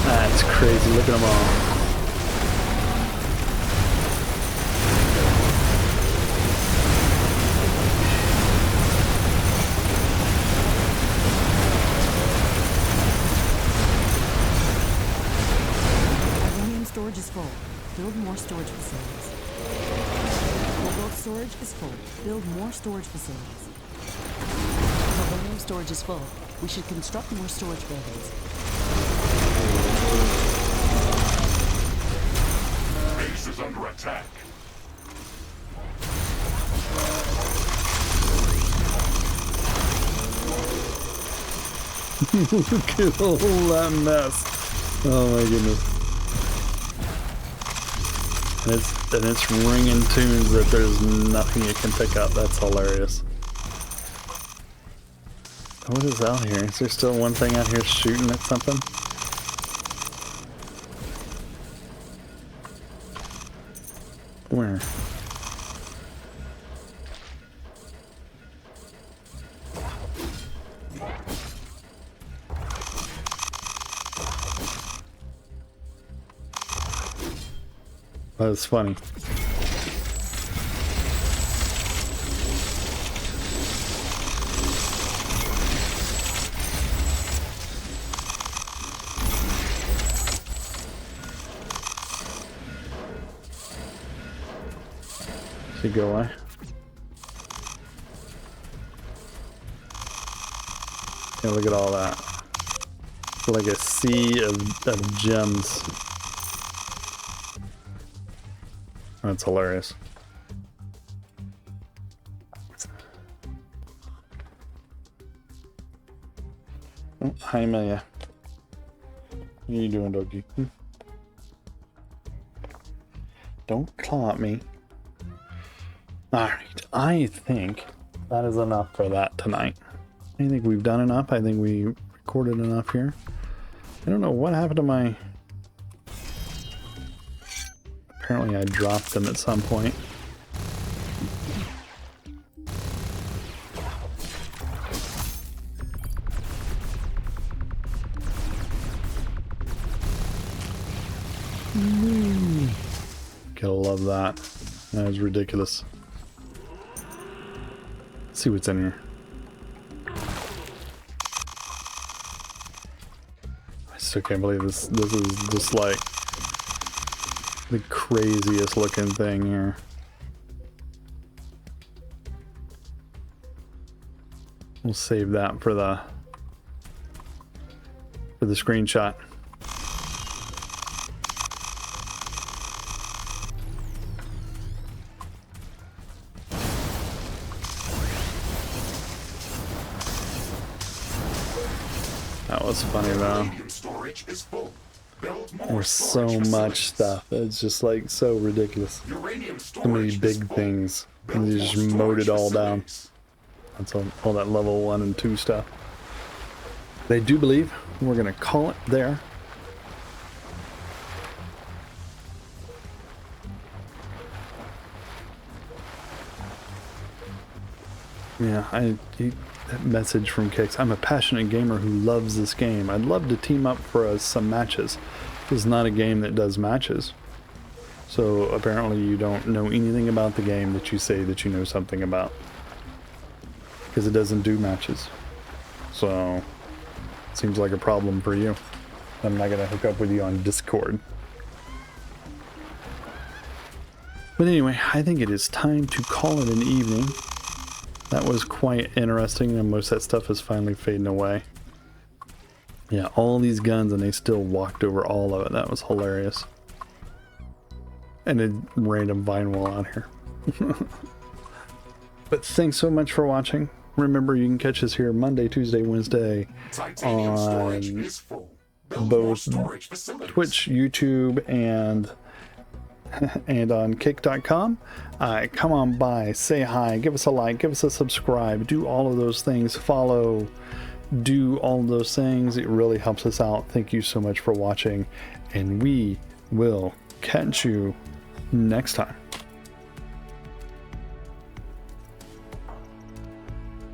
That's crazy. Look at them all. Uranium storage is full. Build more storage facilities. Cobalt storage is full. Build more storage facilities. Carbonium storage is full. We should construct more storage buildings. Base is under attack. Look at all that mess. Oh my goodness. And it's ringing tunes that there's nothing you can pick up. That's hilarious. What is out here? Is there still one thing out here shooting at something? Where? That's funny. Should go away. Yeah, look at all that. Like a sea of gems. That's hilarious. Oh, hi Amelia. What are you doing, doggy? Don't claw at me. Alright, I think that is enough for that tonight. I think we've done enough. I think we recorded enough here. I don't know what happened to my... Apparently I dropped them at some point. Gotta love that. That is ridiculous. Let's see what's in here. I still can't believe this. This is just like the craziest looking thing here. We'll save that for the screenshot. That was funny though. There's so much stuff. It's just like so ridiculous. So many big things. And they just mowed it all down. That's all that level 1 and 2 stuff. But I do believe we're gonna call it there. Yeah, that message from Kix. I'm a passionate gamer who loves this game. I'd love to team up for some matches. This is not a game that does matches. So apparently you don't know anything about the game that you say that you know something about. Because it doesn't do matches. So, seems like a problem for you. I'm not going to hook up with you on Discord. But anyway, I think it is time to call it an evening. That was quite interesting, and most of that stuff is finally fading away. Yeah, all these guns, and they still walked over all of it. That was hilarious. And a random vine wall out here. But thanks so much for watching. Remember, you can catch us here Monday, Tuesday, Wednesday on both Twitch, YouTube, and on kick.com. Come on by, say hi, give us a like, give us a subscribe, do all of those things, follow, do all of those things. It really helps us out. Thank you so much for watching, and we will catch you next time.